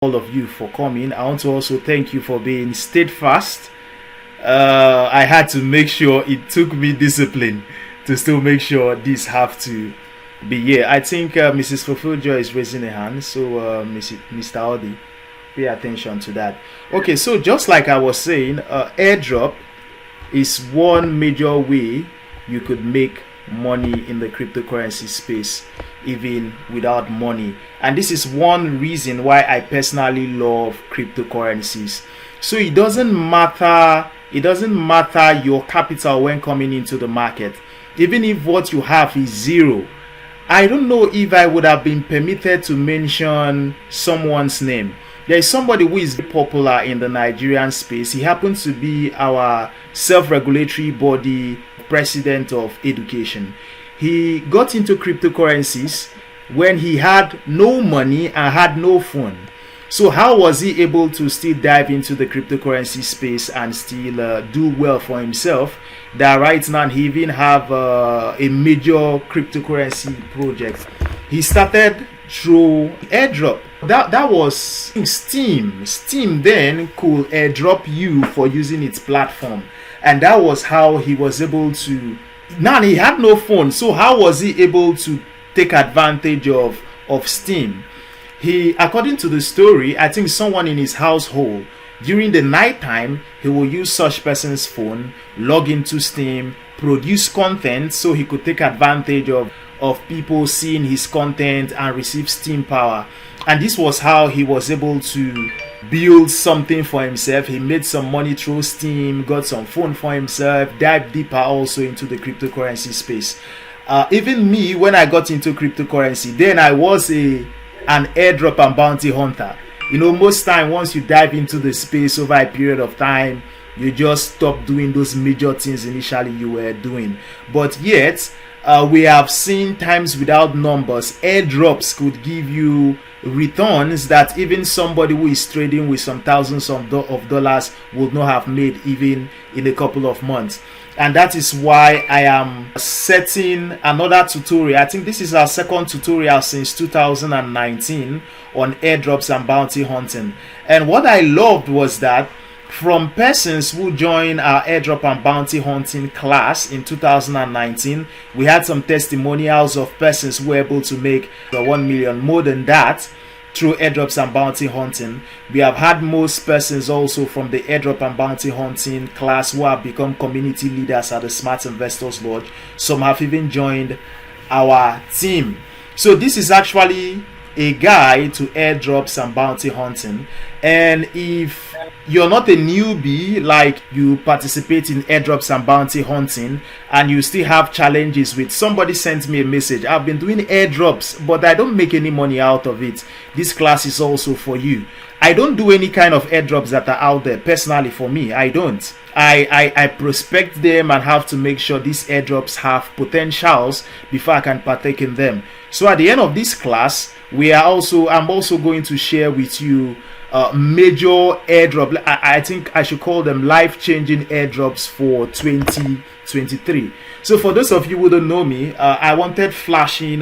all of you for coming. I want to also thank you for being steadfast. I had to make sure, it took me discipline to still make sure these have to be here. I think Mrs. Fulfilljoy is raising a hand, so Mr. Audi, pay attention to that. Okay, so just like I was saying, airdrop is one major way you could make money in the cryptocurrency space even without money, and this is one reason why I personally love cryptocurrencies. So it doesn't matter your capital when coming into the market. Even if what you have is zero, I don't know if I would have been permitted to mention someone's name. There is somebody who is very popular in the Nigerian space. He happens to be our self-regulatory body president of education. He got into cryptocurrencies when he had no money and had no phone. So how was he able to still dive into the cryptocurrency space and still do well for himself? That right now he even have a major cryptocurrency project. He started through airdrop. That was Steam. Steam then could airdrop you for using its platform, and that was how he was able to. Now he had no phone, so how was he able to take advantage of Steam? He, according to the story, I think someone in his household, during the night time, he will use such person's phone, log into Steam, produce content so he could take advantage of people seeing his content and receive Steam power. And this was how he was able to build something for himself. He made some money through Steam, got some phone for himself, dived deeper also into the cryptocurrency space. Even me, when I got into cryptocurrency, then I was an airdrop and bounty hunter. You know, most time once you dive into the space over a period of time, you just stop doing those major things initially you were doing. But yet, we have seen times without numbers, airdrops could give you returns that even somebody who is trading with some thousands of dollars would not have made even in a couple of months. And that is why I am setting another tutorial. I think this is our second tutorial since 2019 on airdrops and bounty hunting. And what I loved was that from persons who joined our airdrop and bounty hunting class in 2019, we had some testimonials of persons who were able to make 1 million, more than that, through airdrops and bounty hunting. We have had most persons also from the airdrop and bounty hunting class who have become community leaders at the Smart Investors Lodge. Some have even joined our team. So this is actually a guide to airdrops and bounty hunting. And if you're not a newbie, like you participate in airdrops and bounty hunting and you still have challenges with, somebody sent me a message, I've been doing airdrops but I don't make any money out of it, this class is also for you. I don't do any kind of airdrops that are out there. Personally, for me, I don't. I prospect them and have to make sure these airdrops have potentials before I can partake in them. So at the end of this class, I'm also going to share with you major airdrop. I think I should call them life-changing airdrops for 2023. So for those of you who don't know me, I wanted flashing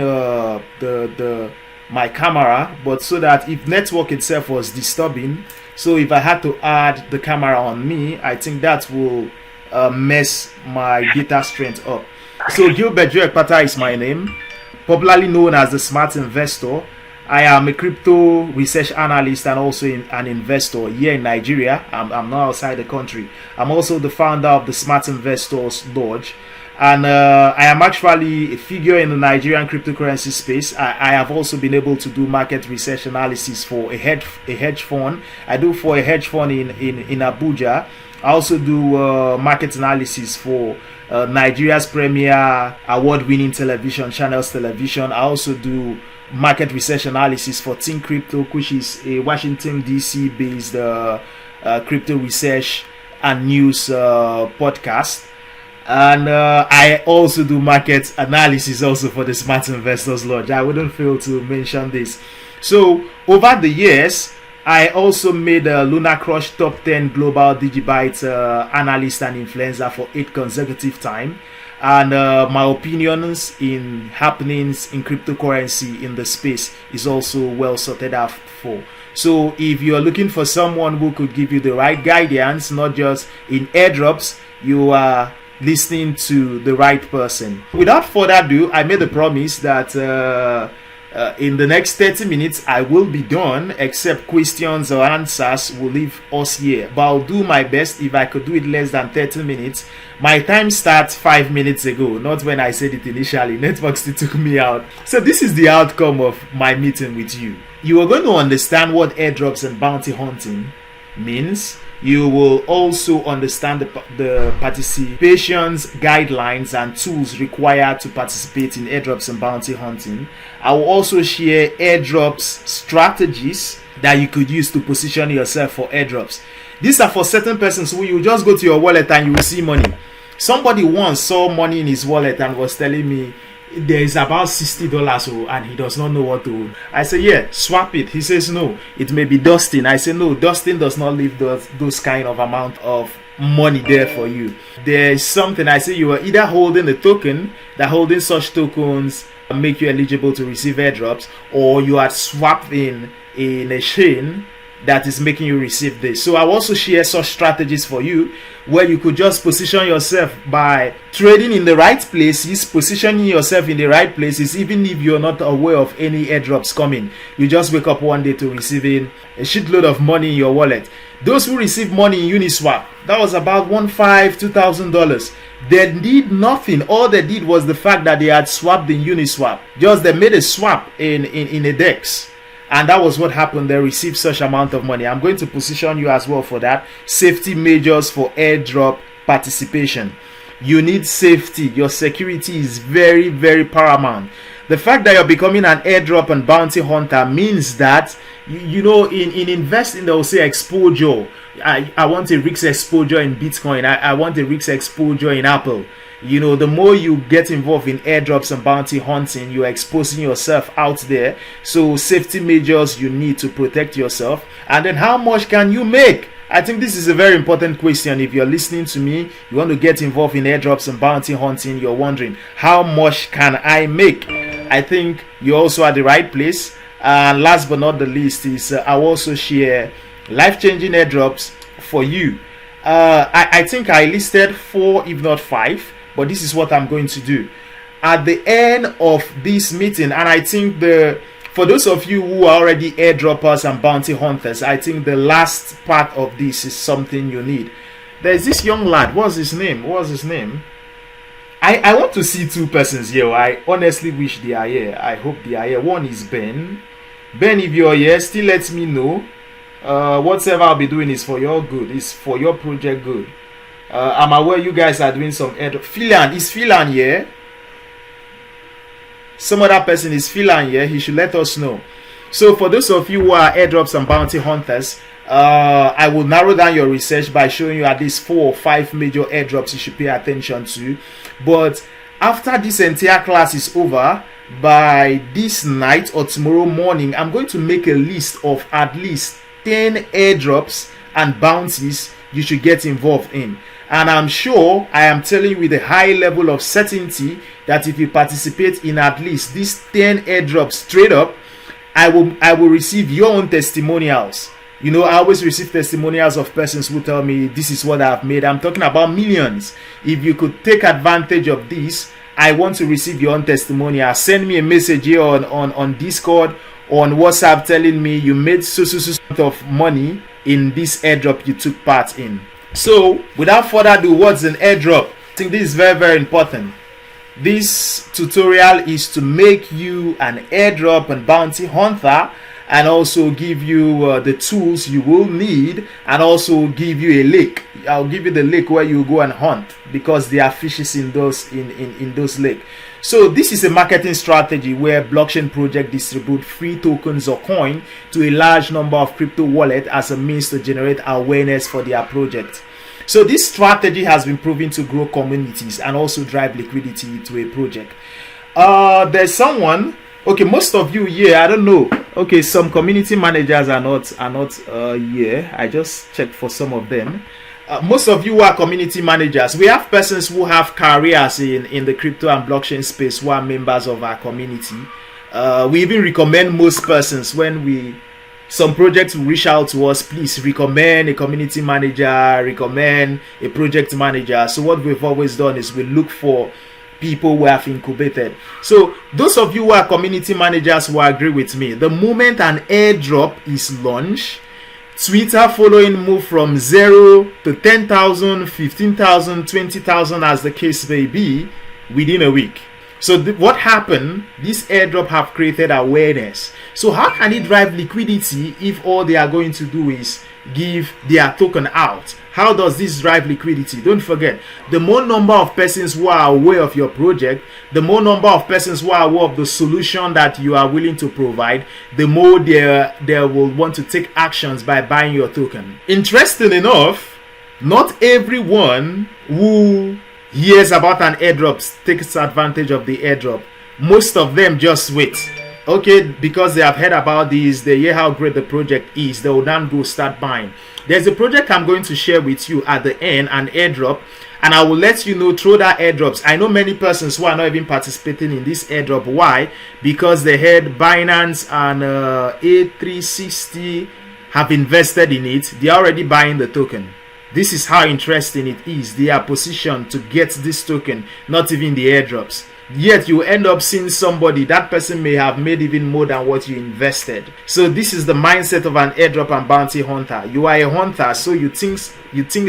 my camera, but so that if network itself was disturbing, so if I had to add the camera on me, I think that will mess my data strength up. So Gilbert Joekpata is my name, popularly known as the Smart Investor. I am a crypto research analyst and also an investor here in Nigeria. I'm not outside the country. I'm also the founder of the Smart Investors Lodge. And I am actually a figure in the Nigerian cryptocurrency space. I have also been able to do market research analysis for a hedge fund. I do for a hedge fund in Abuja. I also do market analysis for Nigeria's premier award-winning television, Channels Television. I also do market research analysis for Think Crypto, which is a Washington DC based crypto research and news podcast. And I also do market analysis also for the Smart Investors Lodge. I wouldn't fail to mention this. So over the years, I also made a Lunar Crush Top 10 Global 𝗔𝗶𝗿𝗱𝗿𝗍 analyst and influencer for 8 consecutive times. And my opinions in happenings in cryptocurrency in the space is also well sorted out for. So if you're looking for someone who could give you the right guidance, not just in airdrops, you are listening to the right person. Without further ado, I made a promise that in the next 30 minutes I will be done, except questions or answers will leave us here. But I'll do my best. If I could do it less than 30 minutes. My time starts 5 minutes ago, not when I said it initially. Network still took me out. So this is the outcome of my meeting with you. You are going to understand what airdrops and bounty hunting means. You will also understand the participations, guidelines, and tools required to participate in airdrops and bounty hunting. I will also share airdrops strategies that you could use to position yourself for airdrops. These are for certain persons who you just go to your wallet and you will see money. Somebody once saw money in his wallet and was telling me there is about $60 and he does not know what to. I say, yeah, swap it. He says no, it may be dusting. I say no, dusting does not leave those kind of amount of money there for you. There is something. I say you are either holding a token, that holding such tokens make you eligible to receive airdrops, or you are swapped in a chain that is making you receive this. So I'll also share such strategies for you where you could just position yourself by trading in the right places, positioning yourself in the right places, even if you're not aware of any airdrops coming. You just wake up one day to receiving a shitload of money in your wallet. Those who receive money in Uniswap, that was about $2,000. They did nothing. All they did was the fact that they had swapped in Uniswap. Just they made a swap in a DEX. And that was what happened. They received such amount of money. I'm going to position you as well for that. Safety measures for airdrop participation. You need safety. Your security is very, very paramount. The fact that you're becoming an airdrop and bounty hunter means that, you know, in investing, they will say exposure. I want a risk exposure in Bitcoin. I want a risk exposure in Apple. You know, the more you get involved in airdrops and bounty hunting, you're exposing yourself out there. So safety measures you need to protect yourself. And then how much can you make? I think this is a very important question. If you're listening to me, you want to get involved in airdrops and bounty hunting, you're wondering, how much can I make? I think you're also at the right place. And last but not the least is I'll also share life-changing airdrops for you. I think I listed 4, if not 5. But this is what I'm going to do at the end of this meeting. And I think for those of you who are already airdroppers and bounty hunters, I think the last part of this is something you need. There's this young lad. What's his name? I want to see 2 persons here. I honestly wish they are here. I hope they are here. One is Ben. Ben, if you're here, still let me know. Whatever I'll be doing is for your good. It's for your project good. I'm aware you guys are doing some airdrop. Philan, is Philan here? Some other person is Philan here. He should let us know. So for those of you who are airdrops and bounty hunters, I will narrow down your research by showing you at least 4 or 5 major airdrops you should pay attention to. But after this entire class is over, by this night or tomorrow morning, I'm going to make a list of at least 10 airdrops and bounties you should get involved in. And I'm sure I am telling you with a high level of certainty that if you participate in at least these 10 airdrops straight up, I will receive your own testimonials. You know, I always receive testimonials of persons who tell me this is what I've made. I'm talking about millions. If you could take advantage of this, I want to receive your own testimonial. Send me a message here on Discord, on WhatsApp, telling me you made so of money in this airdrop you took part in. So without further ado, what's an airdrop? I think this is very, very important. This tutorial is to make you an airdrop and bounty hunter, and also give you the tools you will need, and also give you a lake. I'll give you the lake where you go and hunt, because there are fishes in those lakes. So this is a marketing strategy where blockchain projects distribute free tokens or coin to a large number of crypto wallets as a means to generate awareness for their project. So this strategy has been proven to grow communities and also drive liquidity to a project. There's someone, okay, most of you here, I don't know. Okay, some community managers are not here. I just checked for some of them. Most of you are community managers. We have persons who have careers in the crypto and blockchain space who are members of our community. We even recommend most persons when we some projects will reach out to us, please recommend a community manager, recommend a project manager. So what we've always done is we look for people who have incubated. So those of you who are community managers will agree with me. The moment an airdrop is launched, Twitter following move from 0 to 10,000, 15,000, 20,000 as the case may be within a week. So what happened? This airdrop have created awareness. So how can it drive liquidity if all they are going to do is give their token out? How does this drive liquidity? Don't forget, the more number of persons who are aware of your project, the more number of persons who are aware of the solution that you are willing to provide, the more they will want to take actions by buying your token. Interesting enough, not everyone who hears about an airdrop takes advantage of the airdrop. Most of them just wait. Okay, because they have heard about this, they hear how great the project is, they will then go start buying. There's a project I'm going to share with you at the end, an airdrop, and I will let you know through that airdrops. I know many persons who are not even participating in this airdrop. Why? Because they heard Binance and 𝗕𝗫𝗄𝐶e have invested in it. They are already buying the token. This is how interesting it is. They are positioned to get this token, not even the airdrops. Yet you end up seeing somebody, that person may have made even more than what you invested. So this is the mindset of an airdrop and bounty hunter. You are a hunter, so you think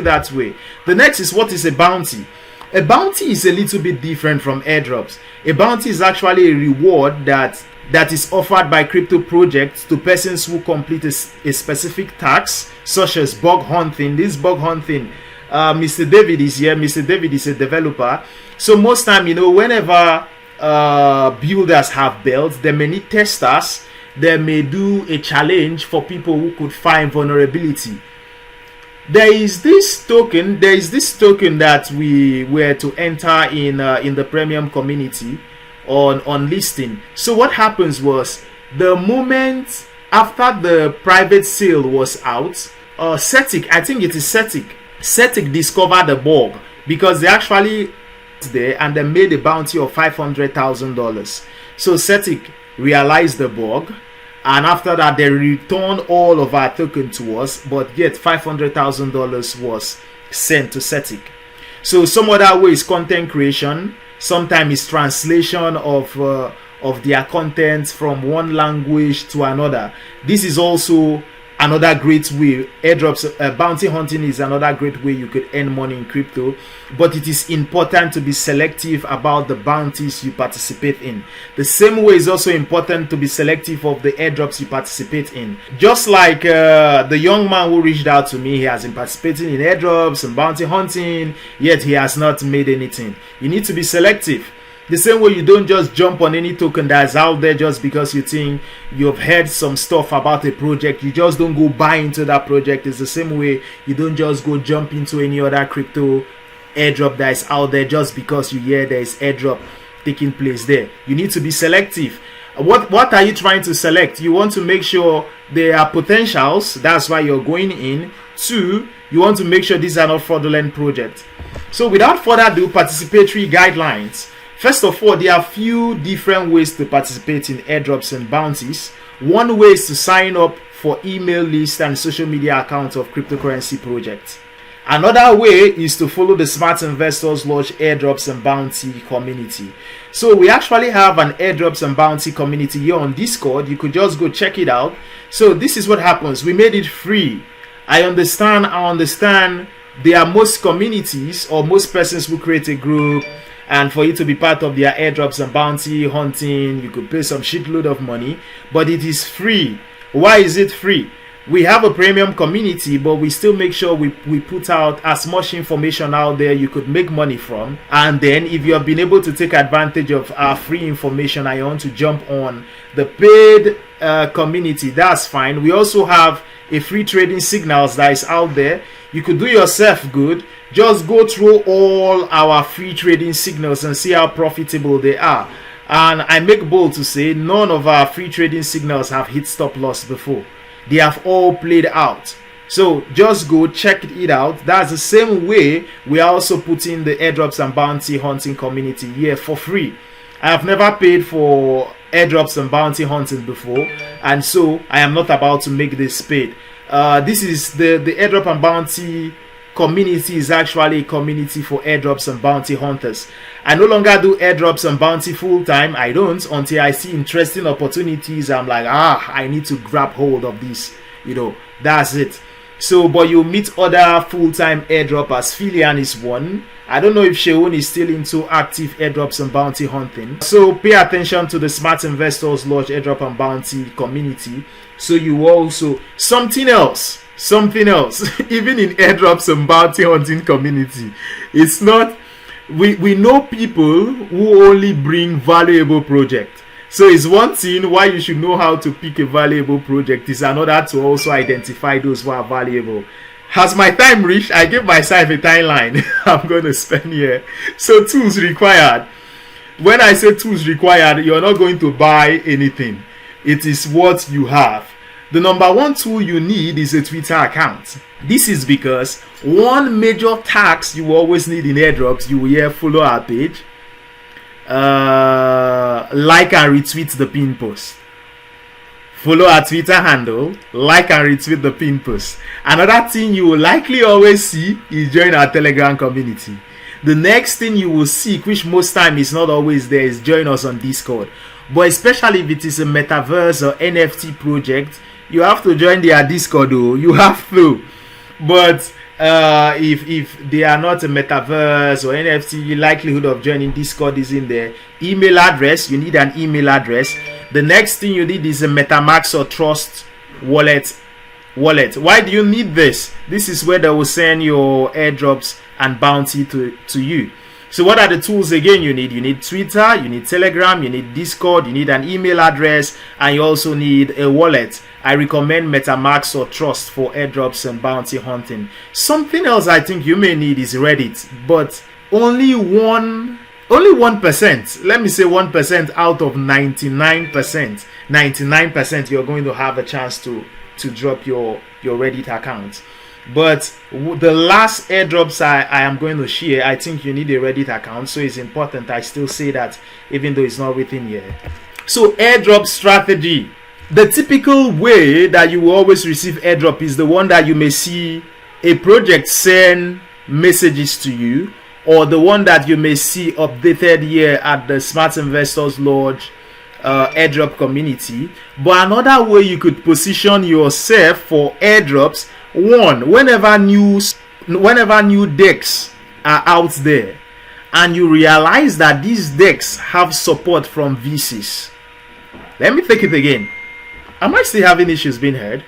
that way. The next is, what is a bounty? A bounty is a little bit different from airdrops. A bounty is actually a reward that is offered by crypto projects to persons who complete a specific task, such as bug hunting. This bug hunting, Mr. David is here. Mr. David is a developer. So most time, whenever builders have built, they may need testers. They may do a challenge for people who could find vulnerability. There is this token that we were to enter in the premium community on listing. So what happens was, the moment after the private sale was out, 𝗕𝗫𝗄𝐿, I think it is 𝗕𝗫𝗄𝐿 discovered the bug, because they actually there and they made a bounty of $500,000. So 𝗕𝗫𝗄𝐿 realized the bug, and after that they returned all of our token to us, but yet $500,000 was sent to 𝗕𝗫𝗄𝐿. So some other way is content creation. Sometimes it's translation of their content from one language to another. This is also another great way. Airdrops, bounty hunting is another great way you could earn money in crypto, but it is important to be selective about the bounties you participate in. The same way is also important to be selective of the airdrops you participate in. Just like the young man who reached out to me, he has been participating in airdrops and bounty hunting, yet he has not made anything. You need to be selective. The same way you don't just jump on any token that's out there just because you think you've heard some stuff about a project. You just don't go buy into that project. It's the same way you don't just go jump into any other crypto airdrop that is out there just because you hear there is airdrop taking place there. You need to be selective. What are you trying to select? You want to make sure there are potentials. That's why you're going in. 2, you want to make sure these are not fraudulent projects. So without further ado, participatory guidelines. First of all, there are few different ways to participate in airdrops and bounties. One way is to sign up for email list and social media accounts of cryptocurrency projects. Another way is to follow the Smart Investors Lodge airdrops and bounty community. So we actually have an airdrops and bounty community here on Discord. You could just go check it out. So this is what happens. We made it free. I understand there are most communities or most persons who create a group, and for you to be part of their airdrops and bounty hunting, you could pay some shitload of money, but it is free. Why is it free? We have a premium community, but we still make sure we put out as much information out there you could make money from. And then if you have been able to take advantage of our free information and you want to jump on the paid community, that's fine. We also have a free trading signals that is out there. You could do yourself good. Just go through all our free trading signals and see how profitable they are. And I make bold to say none of our free trading signals have hit stop loss before. They have all played out. So just go check it out. That's the same way we are also putting the airdrops and bounty hunting community here for free. I have never paid for airdrops and bounty hunting before, and so I am not about to make this paid. This is the airdrop and bounty community is actually a community for airdrops and bounty hunters. I no longer do airdrops and bounty full time. I don't until I see interesting opportunities. I'm like, I need to grab hold of this. You know, that's it. So, but you meet other full-time airdroppers. 𝗕𝐿𝐬𝐜𝐻 is one. I don't know if 𝗕𝐀𝐻𝐿 is still into active airdrops and bounty hunting. So pay attention to the Smart Investors Lodge airdrop and bounty community. So you also something else. Even in airdrops and bounty hunting community, it's not. We know people who only bring valuable projects. So it's one thing why you should know how to pick a valuable project. Is another to also identify those who are valuable. Has my time reached? I give myself a timeline I'm going to spend here. So tools required. When I say tools required, you're not going to buy anything. It is what you have. The number one tool you need is a Twitter account. This is because one major task you always need in airdrops, you will hear follow our page, like and retweet the pin post. Follow our Twitter handle, like and retweet the pin post. Another thing you will likely always see is join our Telegram community. The next thing you will see, which most time is not always there, is join us on Discord. But especially if it is a metaverse or NFT project, you have to join their Discord. Oh, you have to. But if they are not a metaverse or NFT, the likelihood of joining Discord is in there. Email address, you need an email address. The next thing you need is a MetaMask or Trust wallet. Why do you need this? This is where they will send your airdrops and bounty to you. So what are the tools again you need? You need Twitter, you need Telegram, you need Discord, you need an email address, and you also need a wallet. I recommend MetaMask or Trust for airdrops and bounty hunting. Something else I think you may need is Reddit, but only 1%. Let me say 1% out of 99%. 99% you're going to have a chance to drop your Reddit account. But the last airdrops I am going to share, I think you need a Reddit account, so it's important. I still say that even though it's not written here. So airdrop strategy. The typical way that you will always receive airdrop is the one that you may see a project send messages to you, or the one that you may see updated here at the Smart Investors Lodge airdrop community. But another way you could position yourself for airdrops, one, whenever new decks are out there and you realize that these decks have support from VCs. Let me take it again. Am I still having issues being heard?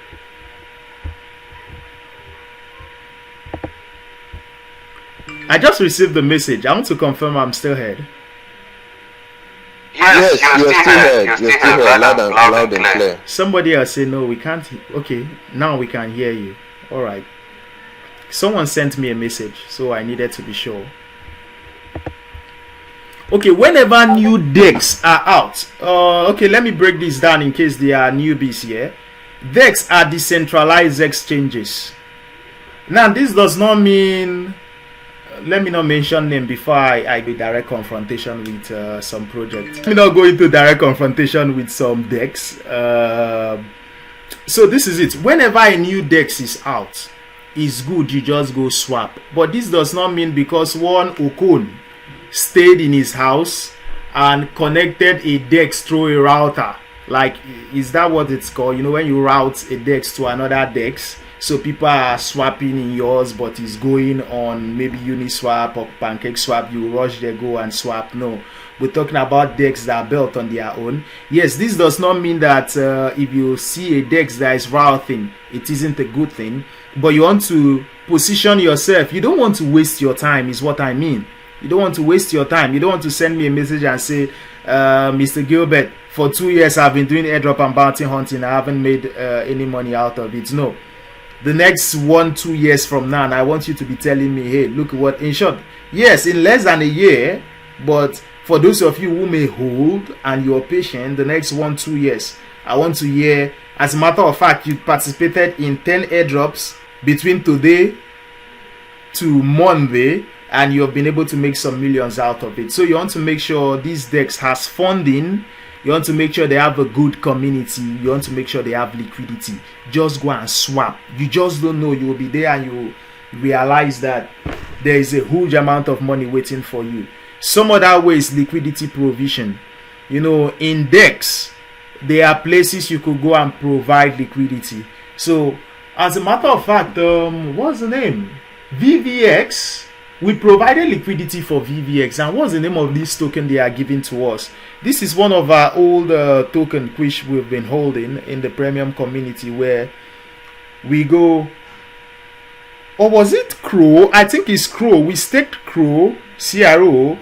I just received the message. I want to confirm I'm still heard. Yes, you're still heard. You're still heard loud and clear. Somebody else say no, we can't. Okay, now we can hear you. All right. Someone sent me a message, so I needed to be sure. Okay, whenever new decks are out, okay, let me break this down in case there are newbies here. Decks are decentralized exchanges. Now, this does not mean, let me not mention them before I do direct confrontation with some projects. Let me not go into direct confrontation with some decks. So this is it. Whenever a new dex is out, it's good, you just go swap. But this does not mean because one Okon stayed in his house and connected a dex through a router. Like, is that what it's called? You know, when you route a dex to another dex, so people are swapping in yours, but it's going on maybe Uniswap or PancakeSwap. You rush there, go and swap. No, we're talking about decks that are built on their own. Yes, this does not mean that if you see a dex that is routing, it isn't a good thing. But you want to position yourself. You don't want to waste your time, is what I mean. You don't want to waste your time. You don't want to send me a message and say, Mr. Gilbert, for 2 years I've been doing airdrop and bounty hunting. I haven't made any money out of it. No. The next 1-2 years from now, and I want you to be telling me, hey, look what, in short, yes, in less than a year, but for those of you who may hold and you're patient, the next 1-2 years, I want to hear, as a matter of fact, you participated in 10 airdrops between today to Monday, and you have been able to make some millions out of it. So you want to make sure this dex has funding. You want to make sure they have a good community. You want to make sure they have liquidity. Just go and swap. You just don't know. You will be there and you realize that there is a huge amount of money waiting for you. Some other ways, liquidity provision. You know, in DEX, there are places you could go and provide liquidity. So, as a matter of fact, what's the name? VVX. We provided liquidity for VVX. And what's the name of this token they are giving to us? This is one of our old token which we've been holding in the premium community, where we go. Or was it Crow? I think it's Crow. We staked Crow, CRO,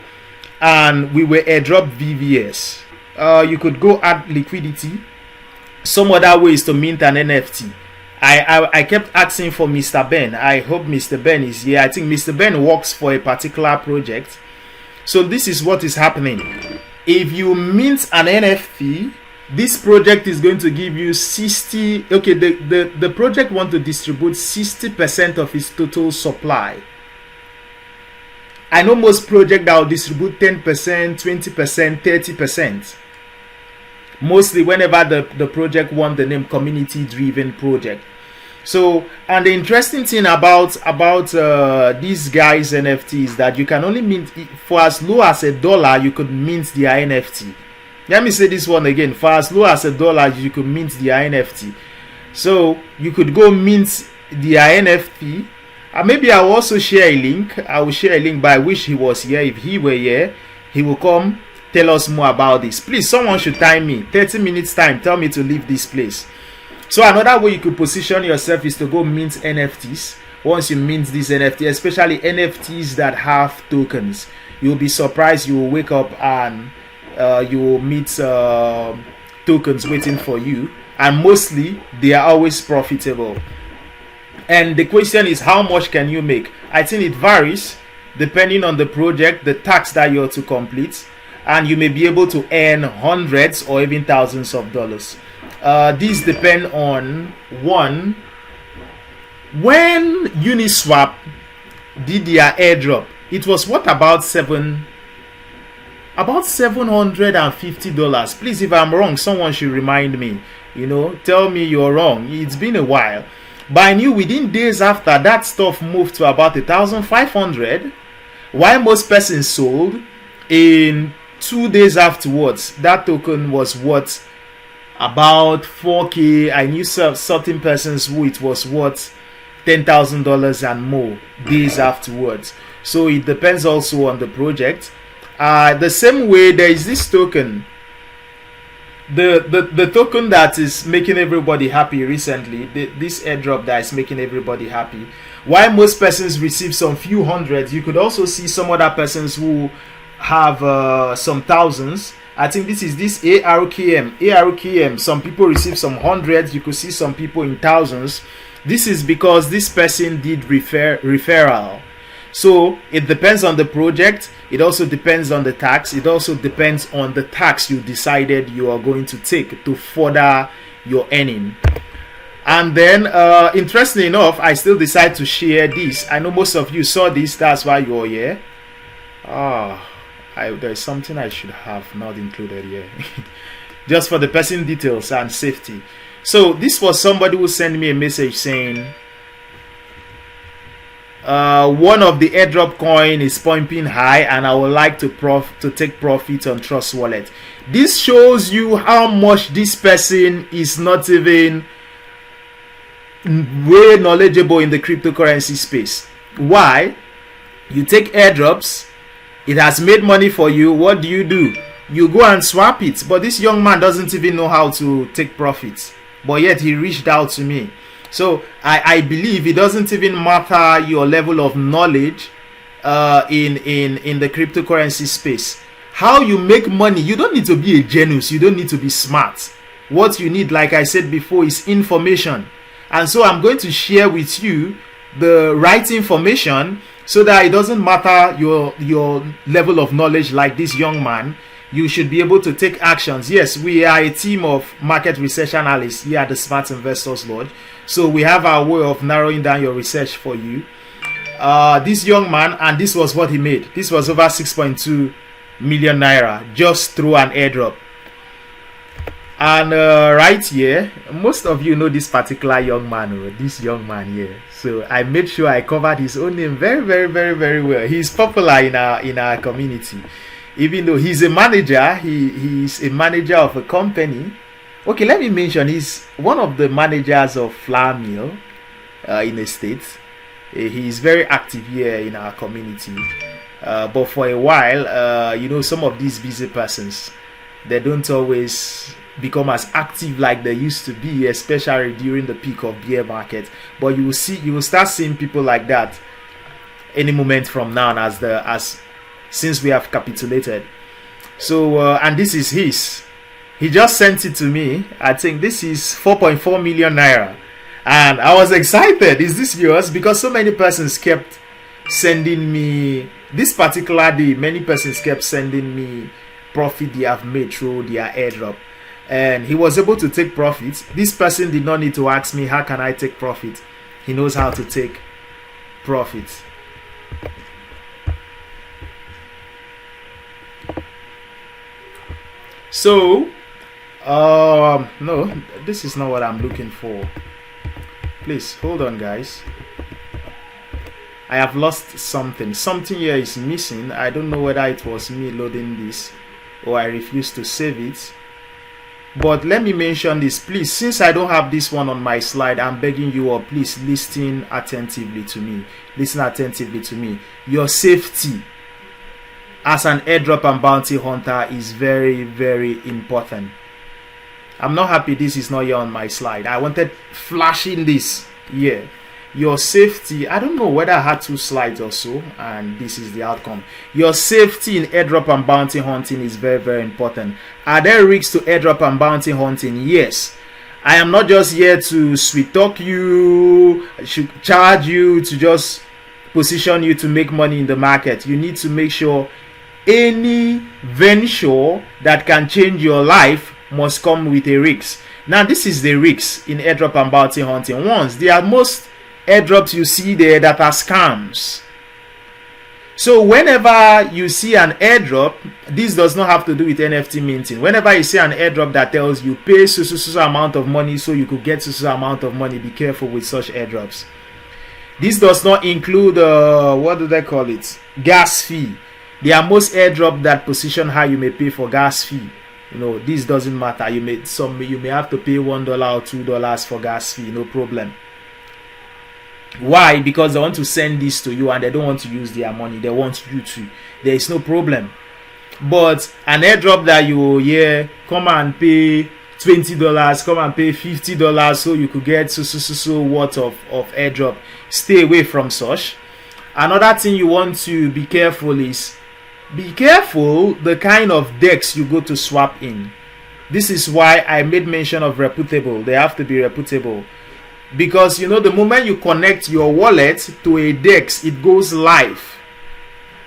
and we were airdrop VVS. You could go add liquidity. Some other ways to mint an NFT. I kept asking for Mr. Ben. I hope Mr. Ben is here. I think Mr. Ben works for a particular project. So this is what is happening. If you mint an NFT, this project is going to give you 60. Okay, the project want to distribute 60% of its total supply. I know most projects that will distribute 10%, 20%, 30%. Mostly whenever the project want the name community driven project. So, and the interesting thing about these guys NFT is that you can only mint for as low as $1. You could mint their NFT. Let me say this one again. For as low as $1, you could mint their NFT. So you could go mint their NFT. Maybe I will also share a link. I will share a link, but I wish he was here. If he were here, he will come tell us more about this. Please, someone should time me 30 minutes time. Tell me to leave this place. So another way you could position yourself is to go mint NFTs. Once you mint these NFTs, especially NFTs that have tokens, you'll be surprised. You will wake up and you will meet tokens waiting for you, and mostly they are always profitable. And the question is, how much can you make? I think it varies depending on the project, the tax that you're to complete, and you may be able to earn hundreds or even thousands of dollars. These depend on one. When Uniswap did their airdrop, it was what, about $750. Please, if I'm wrong, someone should remind me. You know, tell me you're wrong. It's been a while, but I knew within days after that stuff moved to about 1,500. While most persons sold, in 2 days afterwards, that token was worth about 4K. I knew certain persons who it was worth $10,000 and more days afterwards. So it depends also on the project. The same way, there is this token, the token that is making everybody happy recently, this airdrop that is making everybody happy. While most persons receive some few hundreds, you could also see some other persons who have some thousands. I think this is this 𝗕𝗓𝗓𝗓. Some people receive some hundreds. You could see some people in thousands. This is because this person did referral. So it depends on the project. It also depends on the tax. It also depends on the tax you decided you are going to take to further your earning. And then interestingly enough, I still decide to share this. I know most of you saw this, that's why you're here. There's something I should have not included here. Just for the person details and safety. So this was somebody who sent me a message saying one of the airdrop coin is pumping high and I would like to take profit on Trust Wallet. This shows you how much this person is not even way knowledgeable in the cryptocurrency space. Why? You take airdrops, it has made money for you. What do? You go and swap it. But this young man doesn't even know how to take profits, but yet he reached out to me. So I believe it doesn't even matter your level of knowledge in the cryptocurrency space. How you make money, you don't need to be a genius, you don't need to be smart. What you need, like I said before, is information. And so I'm going to share with you the right information so that it doesn't matter your level of knowledge. Like this young man, you should be able to take actions. Yes, we are a team of market research analysts here at the Smart Investors Lodge. So we have our way of narrowing down your research for you. This young man, and this was what he made. This was over 6.2 million Naira just through an airdrop. And right here, most of you know this particular young man, this young man here. So I made sure I covered his own name very, very, very, very well. He's popular in our community. Even though he's a manager, he's a manager of a company. Okay, let me mention, he's one of the managers of flour mill in the States. He's very active here in our community. But for a while, you know, some of these busy persons, they don't always become as active like they used to be, especially during the peak of bear market. But you will start seeing people like that any moment from now, since we have capitulated. So and this is his. He just sent it to me. I think this is 4.4 million naira, and I was excited. Is this yours? Because so many persons kept sending me this particular day. Many persons kept sending me profit they have made through their airdrop, and he was able to take profit. This person did not need to ask me, how can I take profit? He knows how to take profit. So no, this is not what I'm looking for. Please hold on, guys. I have lost something here is missing. I don't know whether it was me loading this or I refused to save it. But let me mention this, please. Since I don't have this one on my slide, I'm begging you all, please listen attentively to me. Listen attentively to me. Your safety as an airdrop and bounty hunter is very, very important. I'm not happy this is not here on my slide. I wanted flashing this here. Your safety, I don't know whether I had 2 slides or so, and this is the outcome. Your safety in airdrop and bounty hunting is very, very important. Are there risks to airdrop and bounty hunting? Yes. I am not just here to sweet talk you, charge you, to just position you to make money in the market. You need to make sure any venture that can change your life must come with a risk. Now, this is the risks in airdrop and bounty hunting. Once, there are most airdrops you see there that are scams. So whenever you see an airdrop, this does not have to do with NFT minting. Whenever you see an airdrop that tells you pay so amount of money so you could get so amount of money, be careful with such airdrops. This does not include what do they call it, gas fee. There are most airdrop that position how you may pay for gas fee. You know, this doesn't matter. You may have to pay $1 or $2 for gas fee, no problem. Why? Because they want to send this to you and they don't want to use their money. They want you to. There is no problem. But an airdrop that you come and pay $20, come and pay $50 so you could get so worth of airdrop. Stay away from such. Another thing you want to be careful is, be careful the kind of decks you go to swap in. This is why I made mention of reputable. They have to be reputable. Because you know, the moment you connect your wallet to a DEX, it goes live.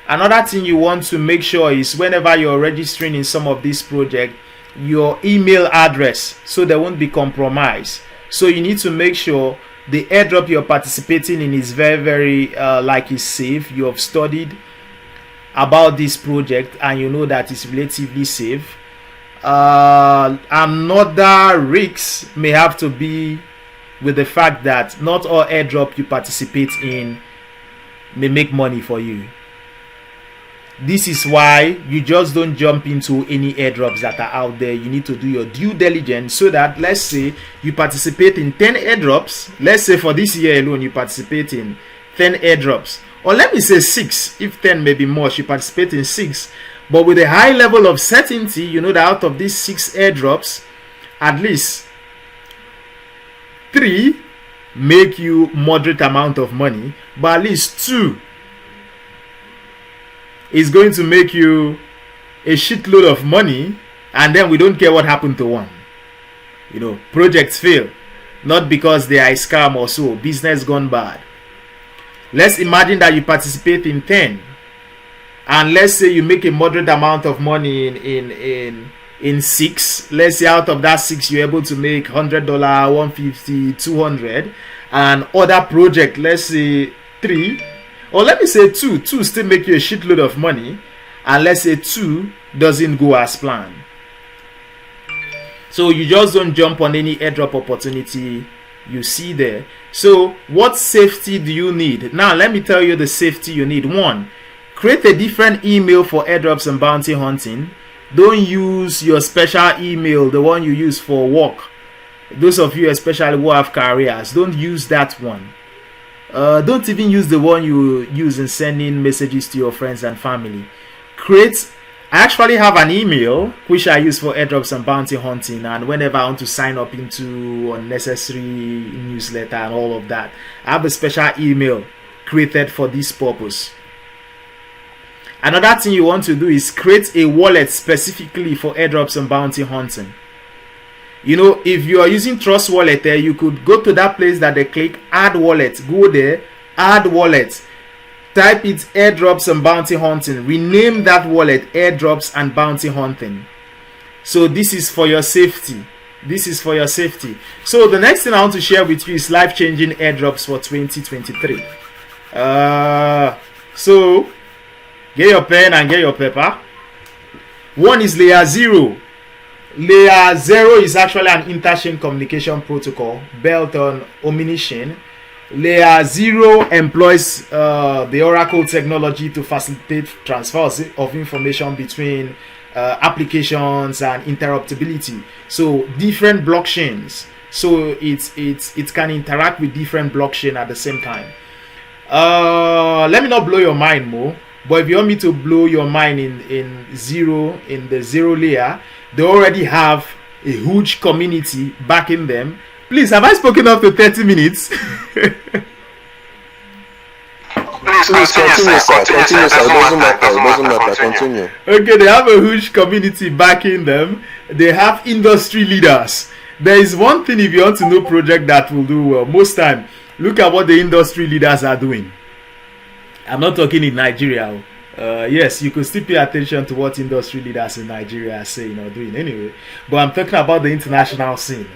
Another thing you want to make sure is, whenever you're registering in some of these projects, your email address, so they won't be compromised. So you need to make sure the airdrop you're participating in is very, very is safe. You have studied about this project and you know that it's relatively safe. Another risk may have to be with the fact that not all airdrop you participate in may make money for you. This is why you just don't jump into any airdrops that are out there. You need to do your due diligence, so that, let's say you participate in 10 airdrops. Let's say for this year alone you participate in 10 airdrops, or let me say 6, if 10 may be much, you participate in 6, but with a high level of certainty, you know that out of these 6 airdrops, at least 3 make you moderate amount of money, but at least 2 is going to make you a shitload of money, and then we don't care what happened to 1. You know, projects fail not because they are a scam or so, business gone bad. Let's imagine that you participate in 10, and let's say you make a moderate amount of money in 6. Let's say out of that 6 you're able to make $100, $150, $200, and other project, let's say 3, or let me say 2 still make you a shitload of money, and let's say 2 doesn't go as planned. So you just don't jump on any airdrop opportunity you see there. So what safety do you need? Now let me tell you the safety you need. One, create a different email for airdrops and bounty hunting. Don't use your special email, the one you use for work. Those of you especially who have careers, don't use that one. Don't even use the one you use in sending messages to your friends and family. I actually have an email which I use for airdrops and bounty hunting, and whenever I want to sign up into unnecessary newsletter and all of that, I have a special email created for this purpose. Another thing you want to do is create a wallet specifically for airdrops and bounty hunting. You know, if you are using Trust Wallet there, you could go to that place that they click add wallet, go there, add wallet, type it airdrops and bounty hunting, rename that wallet airdrops and bounty hunting. So this is for your safety. This is for your safety. So the next thing I want to share with you is life-changing airdrops for 2023. So get your pen and get your paper. One is layer 0. Layer 0 is actually an inter-chain communication protocol built on Omnichain. Layer 0 employs the Oracle technology to facilitate transfers of information between applications and interoperability. So different blockchains. So it can interact with different blockchains at the same time. Let me not blow your mind more, but if you want me to blow your mind in the 0 layer, they already have a huge community backing them. Please, have I spoken up to 30 minutes? Please continue, sir. Continue, sir. It doesn't matter. Continue. Okay, they have a huge community backing them. They have industry leaders. There is one thing, if you want to know project that will do well, most time, look at what the industry leaders are doing. I'm not talking in Nigeria. Yes, you could still pay attention to what industry leaders in Nigeria are saying or doing anyway. But I'm talking about the international scene.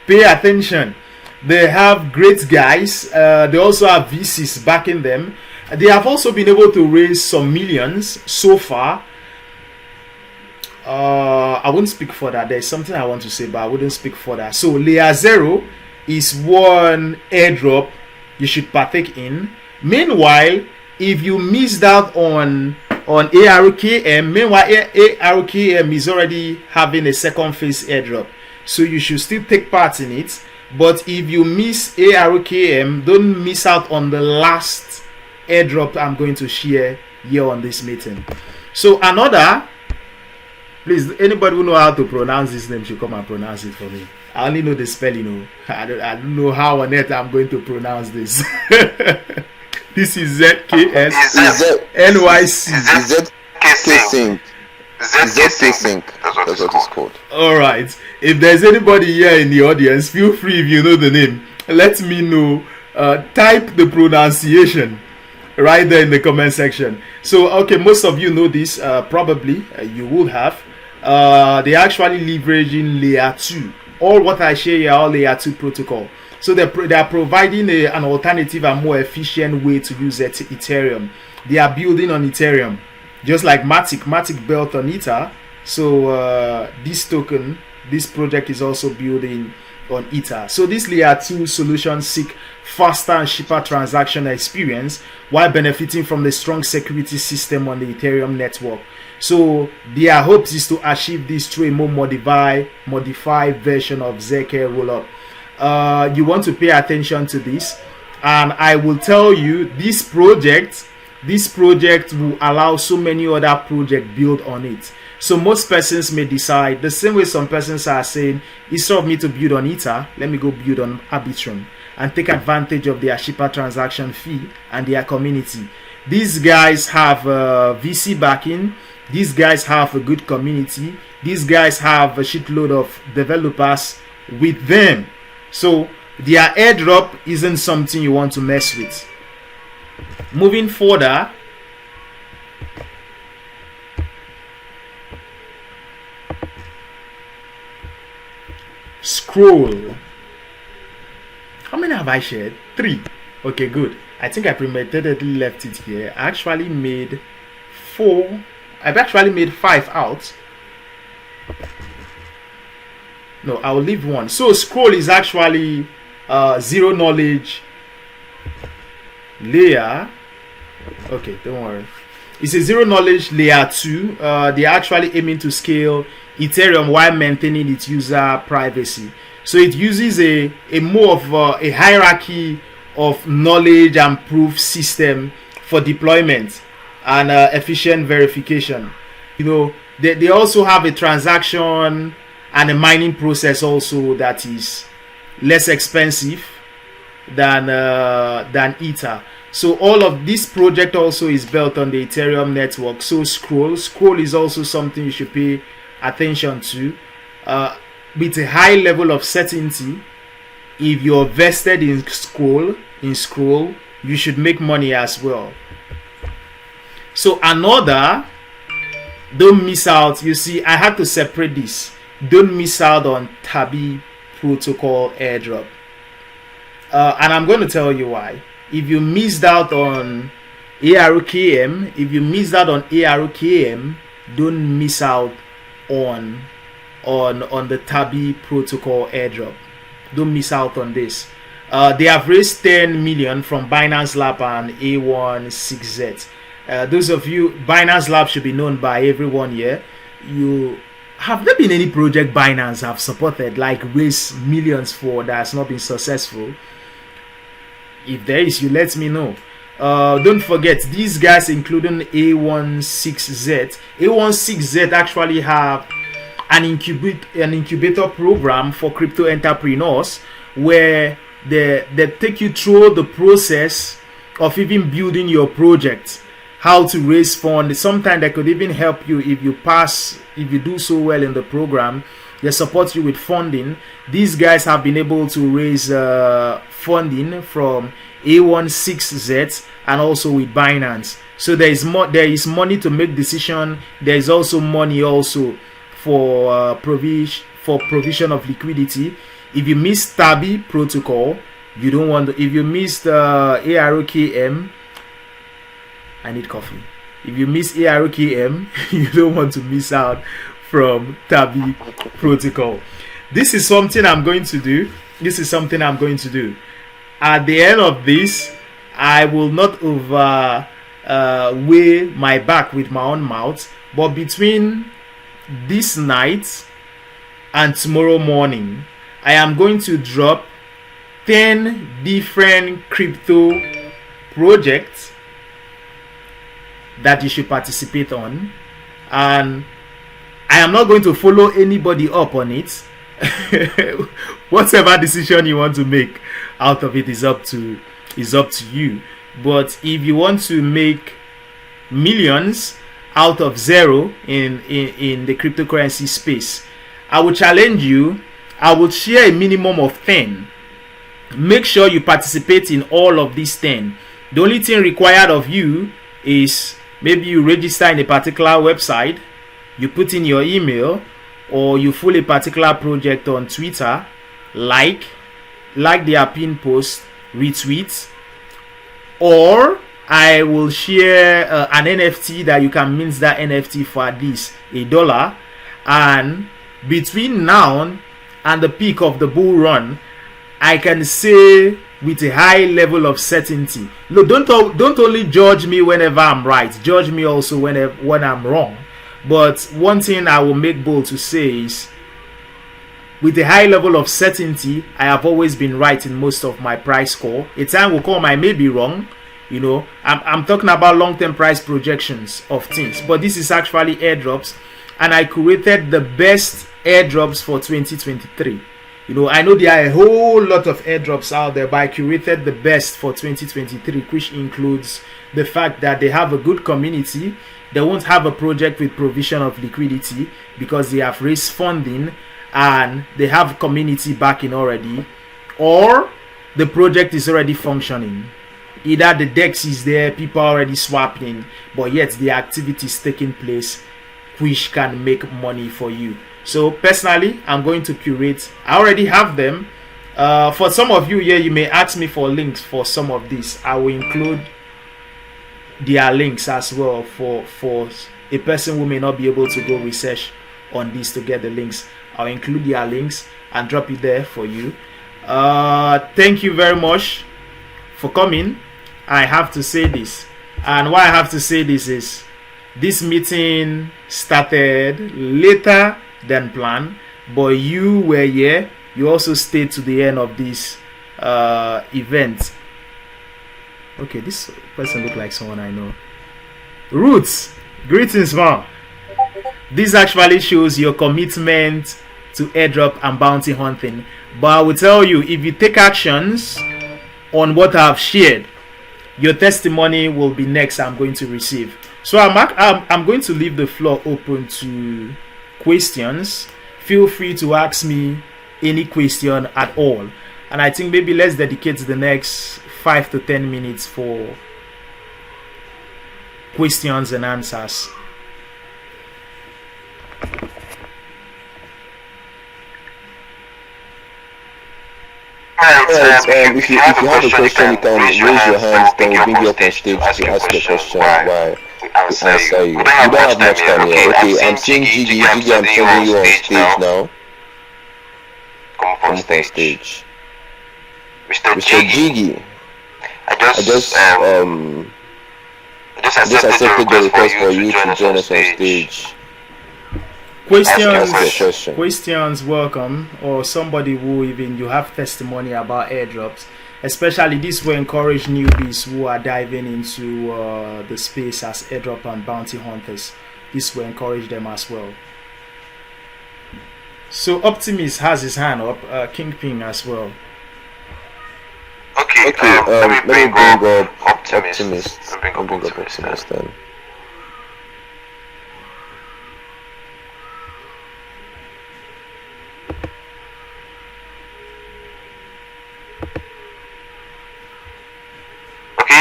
Pay attention. They have great guys. They also have VCs backing them. They have also been able to raise some millions so far. I won't speak further. There's something I want to say, but I wouldn't speak further. So layer 0 is one airdrop you should partake in. Meanwhile, if you missed out on 𝗂𝗍𝒂𝐬𝐻, meanwhile 𝗂𝗍𝒂𝐬𝐻 is already having a second phase airdrop, so you should still take part in it. But if you miss 𝗂𝗍𝒂𝐬𝐻, don't miss out on the last airdrop I'm going to share here on this meeting. So another, please, anybody who know how to pronounce this name should come and pronounce it for me. I only know the spelling. I don't know how on earth I'm going to pronounce this. This is 𝗕𝐢𝐬𝐜𝐻𝑆 𝗕𝐻𝐻𝑆. 𝗕𝐻𝐻𝑆. That's what it's called. Alright. If there's anybody here in the audience, feel free, if you know the name, let me know. Type the pronunciation right there in the comment section. So, okay, most of you know this. Probably you would have. They actually leveraging layer 2. All what I share here are all layer 2 protocol. So they are providing an alternative and more efficient way to use Ethereum. They are building on Ethereum, just like Matic built on Ether. So this project is also building on Ether. So this layer 2 solutions seek faster and cheaper transaction experience while benefiting from the strong security system on the Ethereum network. So their hopes is to achieve this through a more modified version of 𝗧𝑂𝗍𝗍𝗍. You want to pay attention to this, and I will tell you this project will allow so many other projects build on it. So most persons may decide, the same way some persons are saying, instead of me to build on Ether, let me go build on Arbitrum and take advantage of their cheaper transaction fee and their community. These guys have VC backing. These guys have a good community. These guys have a shitload of developers with them. So their airdrop isn't something you want to mess with. Moving further, scroll. How many have I shared? 3. Okay, good. I think I premeditatedly left it here. I actually made 4. I've actually made 5 out. No, I'll leave one. So scroll is actually zero knowledge layer. Okay, don't worry. It's a zero knowledge layer 2. They're actually aiming to scale Ethereum while maintaining its user privacy. So it uses a more of a hierarchy of knowledge and proof system for deployment and efficient verification. You know, they also have a transaction and a mining process also that is less expensive than Ether. So all of this project also is built on the Ethereum network. So scroll is also something you should pay attention to. With a high level of certainty, if you're vested in scroll, you should make money as well. So another, don't miss out. You see, I had to separate this. Don't miss out on 𝗕B𝗶𝗿𝗱𝗿 protocol airdrop. And I'm going to tell you why. If you missed out on 𝗕ROKM, don't miss out on the 𝗕B𝗶𝗿𝗱 protocol airdrop. Don't miss out on this. They have raised 10 million from Binance Lab and 𝗕𝗏_𝗏𝐶𝑧. Those of you, Binance Lab should be known by everyone here. Have there been any project Binance have supported, like raised millions for, that has not been successful? If there is, you let me know. Don't forget, these guys, including 𝗕𝗏_𝗏𝐶𝑧. 𝗕𝗏_𝗏𝐶𝑧 actually have an incubator program for crypto entrepreneurs, where they take you through the process of even building your project, how to raise funds. Sometimes they could even help you if you do so well in the program. They support you with funding. These guys have been able to raise funding from 𝗕𝗏_𝗏𝐶𝑧 and also with Binance. So there is money to make decision. There is also money also for provision of liquidity. If you miss 𝗕B𝗶𝗿 protocol, you don't want to. If you missed 𝗕ROKM, I need coffee. If you miss 𝗕ROKM, you don't want to miss out from 𝗕B𝗶𝗿 protocol. This is something I'm going to do. At the end of this, I will not weigh my back with my own mouth, but between this night and tomorrow morning, I am going to drop 10 different crypto projects that you should participate on, and I am not going to follow anybody up on it. Whatever decision you want to make out of it is up to you. But if you want to make millions out of zero in the cryptocurrency space, I will challenge you. I will share a minimum of 10. Make sure you participate in all of these 10. The only thing required of you is maybe you register in a particular website, you put in your email, or you follow a particular project on Twitter, like their pin post, retweet, or I will share an NFT that you can mint that NFT for at least $1. And between now and the peak of the bull run, I can say with a high level of certainty. Look, don't only judge me whenever I'm right. Judge me also when I'm wrong. But one thing I will make bold to say is, with a high level of certainty, I have always been right in most of my price call. A time will come I may be wrong. You know, I'm talking about long-term price projections of things, but this is actually airdrops, and I curated the best airdrops for 2023. You know, I know there are a whole lot of airdrops out there, but I curated the best for 2023, which includes the fact that they have a good community. They won't have a project with provision of liquidity because they have raised funding and they have community backing already, or the project is already functioning. Either the DEX is there, people are already swapping, but yet the activity is taking place, which can make money for you. So personally, I'm going to curate. I already have them. For some of you here, you may ask me for links for some of these. I will include their links as well for a person who may not be able to go research on this to get the links. I'll include their links and drop it there for you. Thank you very much for coming. I have to say this, and why I have to say this is this meeting started later than planned, but you were here. You also stayed to the end of this event. Okay, this person looks like someone I know. Roots, greetings, man. This actually shows your commitment to airdrop and bounty hunting. But I will tell you, if you take actions on what I've shared, your testimony will be next I'm going to receive. So I'm going to leave the floor open to questions. Feel free to ask me any question at all. And I think maybe let's dedicate the next 5 to 10 minutes for questions and answers. If you have a question, you can raise your hand, then we'll bring you up on stage to ask your question while we answer you. We don't have much time here. Okay, I'm seeing 𝗔𝗶𝗿𝗍𝗍, I'm sending you on stage now. Come up on stage. Mr. 𝗔𝗶𝗿𝗍𝗍, I just accepted the request for you to join us on stage. Questions, welcome, or somebody who even you have testimony about airdrops. Especially this will encourage newbies who are diving into the space as airdrop and bounty hunters. This will encourage them as well. So Optimist has his hand up, Kingpin as well. Okay, let me bring up Optimist. Bring up Optimist then.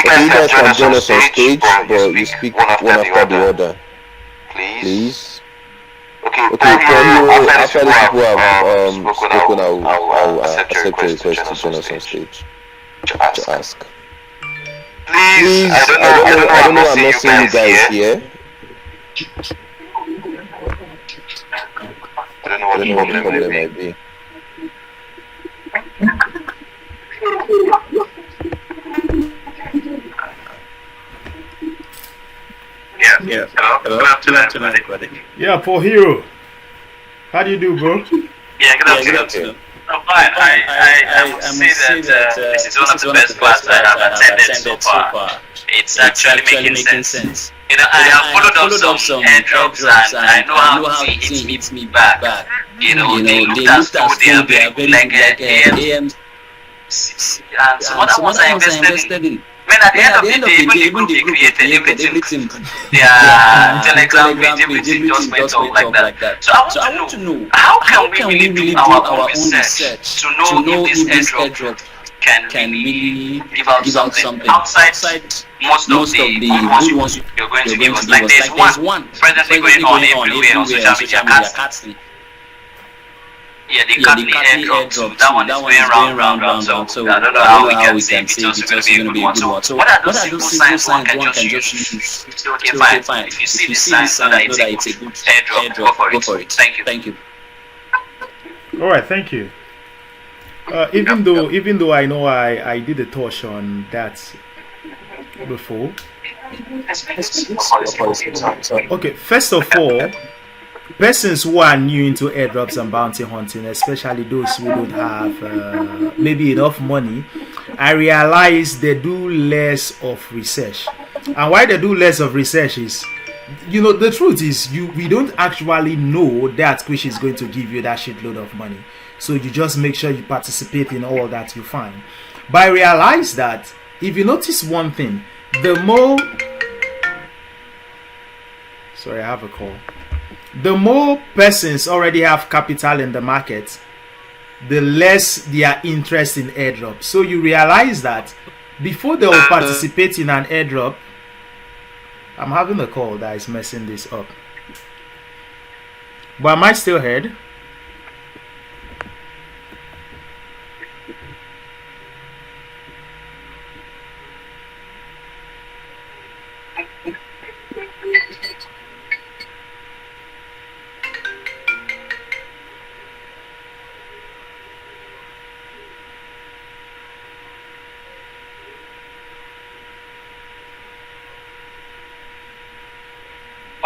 You guys can join us on stage, but you speak one after the other. Please. Okay, for you, after these people have spoken, I'll accept your request to join us on stage to ask. Please, I don't know, I'm not seeing you guys here. I don't know what the problem might be. Yeah. Hello. Good afternoon, everybody. Yeah, Paul Hero. How do you do, bro? Yeah, good afternoon. I'm fine. I must say that this is one of the best classes I have attended so far. It's actually making sense. You know, I have followed up some airdrops and I know how it meets me back. You know, they looked as though they are very like AM. And so what was I invested in? When at the end of the day, even the group they created, everything, their Telegram page, everything just went up like that. So I want to know, how can we really do our own research to know if this airdrop can really give out something outside most of the good ones you're going to give us? Like there's one presently going on everywhere on social media, 𝗕𝗁𝗏. Yeah, the 𝗕𝗁𝗏 airdrop too. That one is going round. So I don't know how we can say it's also going to be a good one. So what are those simple signs one can just use? So okay, fine. If you see the signs, know that it's a good airdrop, go for it. Thank you. All right, thank you. Even though I know I did a touch on that before. Okay, first of all, persons who are new into airdrops and bounty hunting, especially those who don't have maybe enough money, I realize they do less of research. And why they do less of research is, you know, the truth is we don't actually know that 𝗕𝐁𝐶 is going to give you that shitload of money. So you just make sure you participate in all that you find. But I realize that if you notice one thing, the more... Sorry, I have a call. The more persons already have capital in the market, the less their interest in airdrop. So you realize that before they will participate in an airdrop... I'm having a call that is messing this up. But am I still heard?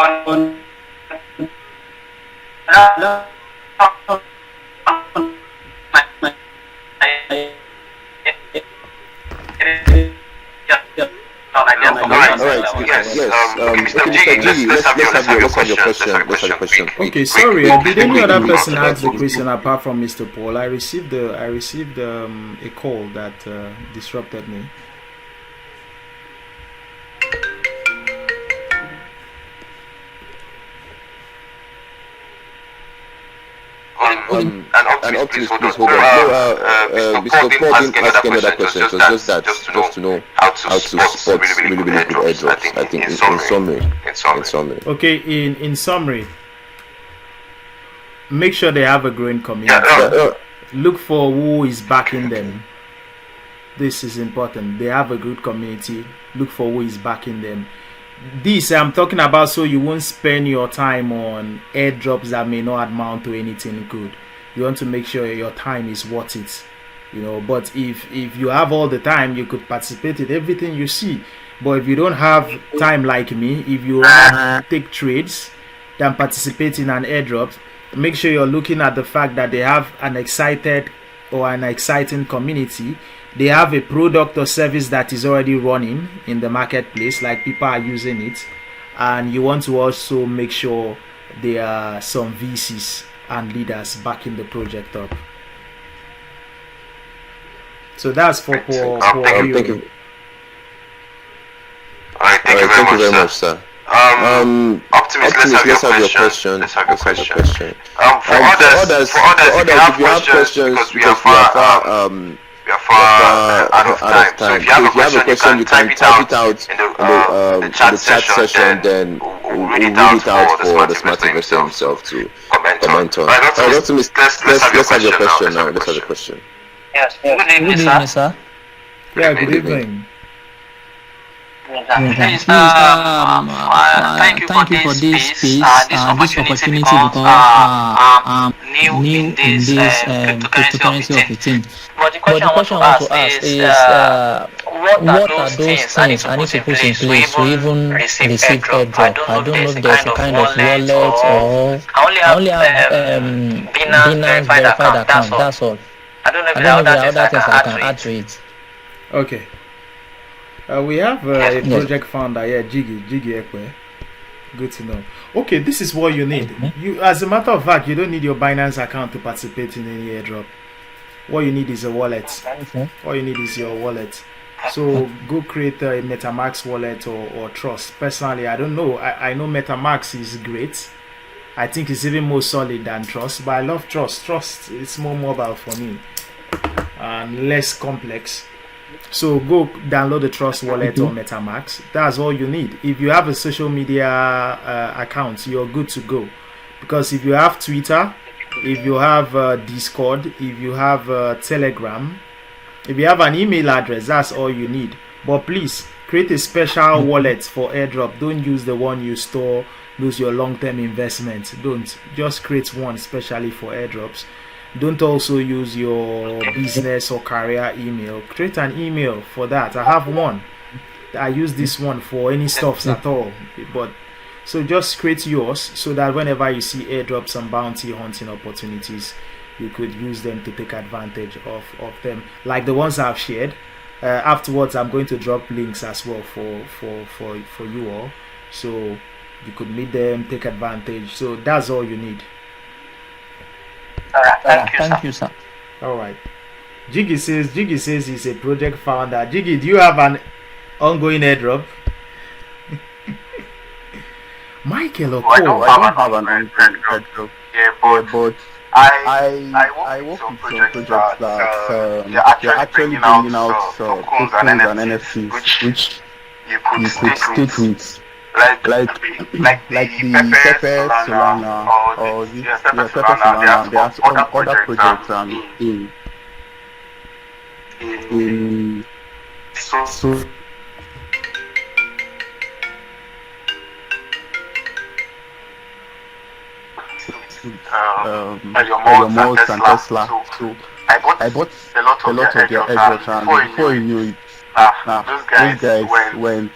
Let's have your question. Okay, sorry. Did any other person ask the question apart from Mr. Paul? I received a call that disrupted me. And Optimus, please hold on. No, Mr. Paul didn't ask another question. It was just that, just to know how to spot really good airdrops. I think in summary. Okay, in summary, make sure they have a growing community. Look for who is backing them. This is important. They have a good community. Look for who is backing them. This I'm talking about so you won't spend your time on airdrops that may not amount to anything good. You want to make sure your time is worth it, you know. But if you have all the time, you could participate in everything you see. But if you don't have time like me, if you take trades than participate in an airdrop, make sure you're looking at the fact that they have an exciting community. They have a product or service that is already running in the marketplace, like people are using it, and you want to also make sure there are some VCs and leaders backing the project up. So that's for thank you. All right, thank you very much, sir. Optimus, let's have your question. For others, if you have questions, because we are far out of time. So if you have a question, you can type it out in the chat session. Then we'll read it out for the smart investor himself to comment on. Optimus, let's have your question now. Let's have the question. Yes. Good evening, sir. Yeah, good evening. Please, thank you for this space, this opportunity, because I'm new in this cryptocurrency of the team. But the question I want to ask is what are those things I need to put in place to even receive airdrop? I don't know if there's a kind of wallet or I only have Binance verified account. That's all. I don't know if there are other things I can add to it. Okay. We have a project founder here, 𝗔𝗶𝗿𝗱𝗿𝐻. Good to know. Okay, this is what you need. You, as a matter of fact, you don't need your Binance account to participate in any airdrop. What you need is a wallet. All you need is your wallet. So go create a MetaMask wallet or Trust. Personally, I don't know. I know MetaMask is great. I think it's even more solid than Trust, but I love Trust. Trust is more mobile for me and less complex. So go download the Trust wallet or MetaMask. That's all you need. If you have a social media account, you're good to go. Because if you have Twitter, if you have Discord, if you have Telegram, if you have an email address, that's all you need. But please create a special wallet for airdrop. Don't use the one you store, lose your long-term investment. Don't. Just create one specially for airdrops. Don't also use your business or career email. Create an email for that. I have one. I use this one for any stuffs at all. But so just create yours so that whenever you see airdrops and bounty hunting opportunities, you could use them to take advantage of them. Like the ones I've shared. Afterwards, I'm going to drop links as well for you all. So you could meet them, take advantage. So that's all you need. Thank you, sir. All right. 𝗔𝗶𝗿𝗍𝗍 says he's a project founder. 𝗔𝗶𝗿, do you have an ongoing airdrop? Michael, I don't have an ongoing airdrop. Yeah, but I work with some projects that they're actually bringing out tokens and NFTs, which you could stake with. Like the 𝗕𝗶𝗿𝗀𝗍𝗍 or the 𝗕𝗶𝗍𝗀𝗍. There are some other projects so 𝗕𝗏𝗏 and Tesla. So I bought a lot of their airdrops, and before you knew it, those guys went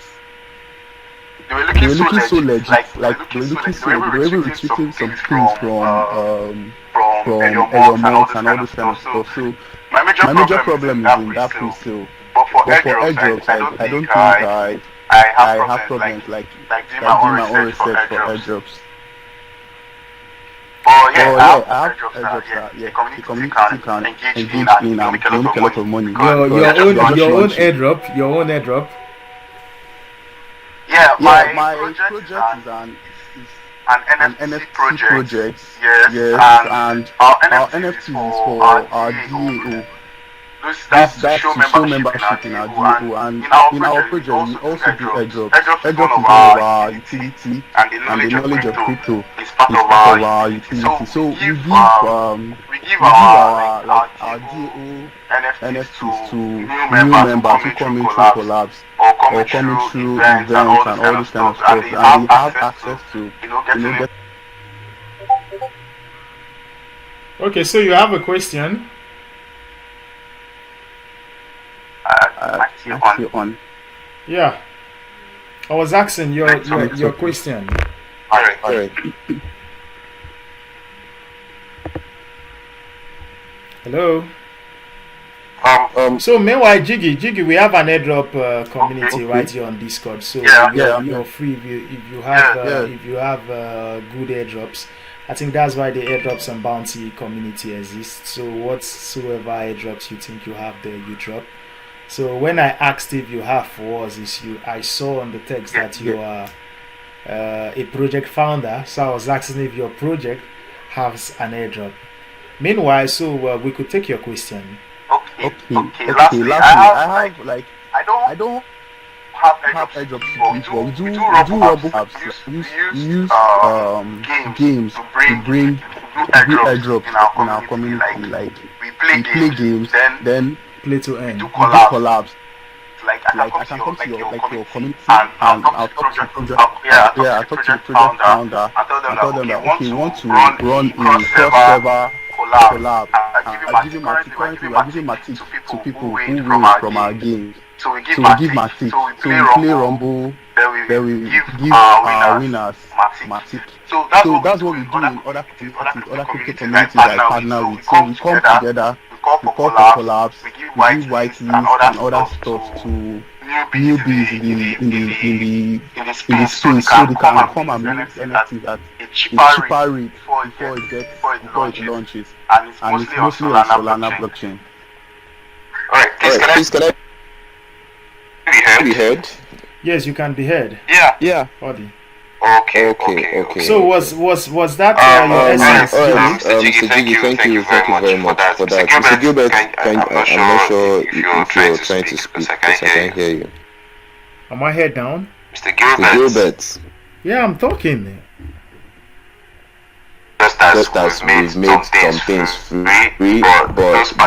they were looking so legit, they were looking so legit. They were even retweeting some things from 𝗕𝗏𝗿𝗀𝗏𝗏 and all this kind of stuff. So my major problem is in that place. So, but for airdrops, I don't think I have problems like doing my own research for airdrops. Oh yeah, I have airdrops that the community can engage in and make a lot of money. Your own airdrop. Yeah, my project is an NFT project. Yes, and our NFT is for our DAO. That's to show membership in our DAO, and in our project we also do airdrops. Airdrops is one of our utility, and the knowledge of crypto is part of our utility. So we give our DAO NFTs to new members who come in through collabs or coming through events and all this kind of stuff, and they have access to get. Okay, so you have a question. On. Yeah, I was asking your question. All right. Hello. So meanwhile, 𝗔𝗶𝗿𝗍𝗍, we have an airdrop community right here on Discord. So you're free if you have good airdrops. I think that's why the airdrops and bounty community exists. So whatsoever airdrops you think you have there, you drop. So when I asked if you have for us, I saw on the text that you are a project founder. So I was asking if your project has an airdrop. Meanwhile, so we could take your question. Okay. Lastly, I don't have airdrops, but we do Robux. We use games to bring airdrops in our community. Like we play games, then play to earn. We do collabs. Like I can come to your community and I'll talk to the project founder. I tell them that okay, we want to run a cross-server collab. I give him currently we are giving matic to people who win from our games. So we give matic. So we play Rumble. Then we give our winners matic. So that's what we do in other crypto communities I partner with. So we come together, we call for collabs, we give white lists and other stuff to newbies in the space, so they can come and make NFTs at a cheaper rate before it launches, and it's mostly on Solana blockchain. Alright, please can I be heard? Yes, you can be heard. Yeah. Odi. Okay. So was that your essence? Mr. 𝗔𝗶𝗿𝗍𝗍, thank you very much for that. Mr. Gilbert, I'm not sure if you're trying to speak because I can't hear you. Am I head down? Mr. Gilbert. Yeah, I'm talking. Just as we've made some things free, but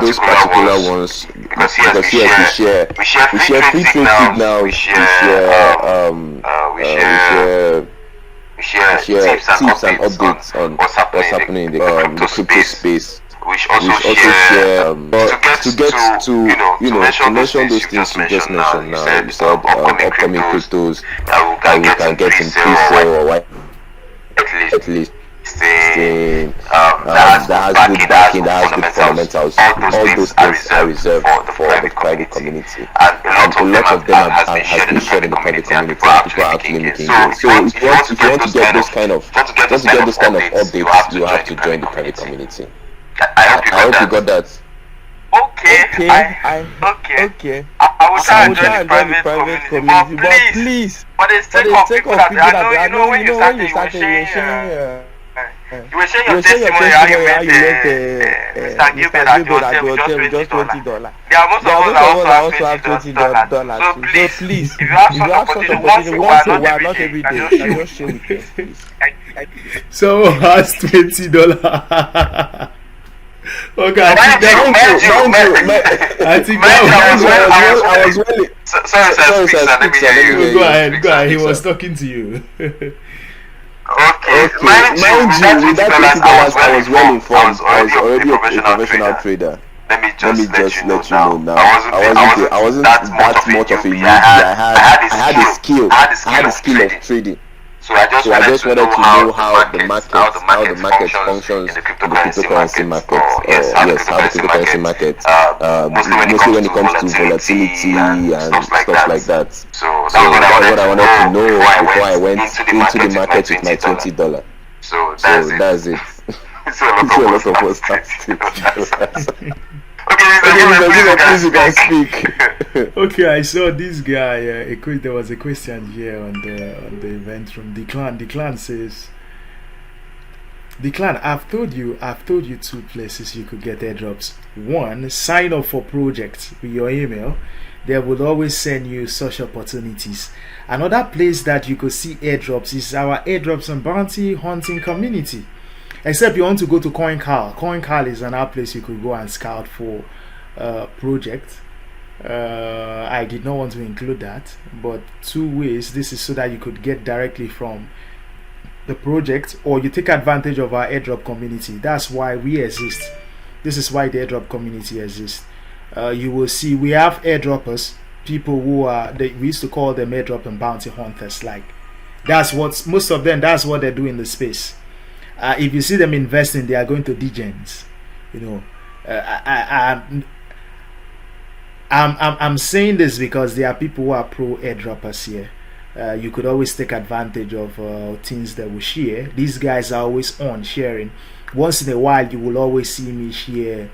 those particular ones, because here we share free trade now, we share tips and updates on what's happening in the crypto space. We also share to get to mention those things you just mentioned now. You said upcoming cryptos that we can get in pre-sale or at least. That has good backing, that has good fundamentals. All those things are reserved for the private community, and a lot of them has been shared in the private community. People are actually making use. So if you want to get those kind of updates, you have to join the private community. I hope you got that. Okay. I will try and join the private community, but please, for the sake of people that I know, when you started, you were sharing your testimony how you met Mr. Gilbert at your hotel with just $20. There are most of us that also have $20. So please, if you have such opportunity once a while, not every day, I just share with you, please. So has $20. Okay, I think I was really sorry, sir, let me hear you. Go ahead. He was talking to you. Okay. Mind you, with that $20, I was well informed. I was already a professional trader. Let me just let you know now. I wasn't that much of a newbie. I had a skill. I had the skill of trading. So I just wanted to know how the market functions in the cryptocurrency market. Yes, how the cryptocurrency market, mostly when it comes to volatility and stuff like that. So that's what I wanted to know before I went into the market with my $20. So that's it. It's a lot of us. Okay, please you can speak. Okay, I saw this guy. There was a question here on the event from 𝗕𝗀. 𝗕𝗀 says, 𝗕𝗀, I've told you two places you could get airdrops. One, sign up for projects with your email. They will always send you such opportunities. Another place that you could see airdrops is our Airdrops and Bounty Hunting community. Except you want to go to 𝗕𝗀. 𝗕𝗀 is another place you could go and scout for projects. I did not want to include that, but two ways. This is so that you could get directly from the project, or you take advantage of our airdrop community. That's why we exist. This is why the airdrop community exists. You will see we have airdroppers, people who are, we used to call them airdrop and bounty hunters. Like, that's what most of them, that's what they do in the space. If you see them investing, they are going to degens. You know, I'm saying this because there are people who are pro airdroppers here. You could always take advantage of things that we share. These guys are always on sharing. Once in a while, you will always see me share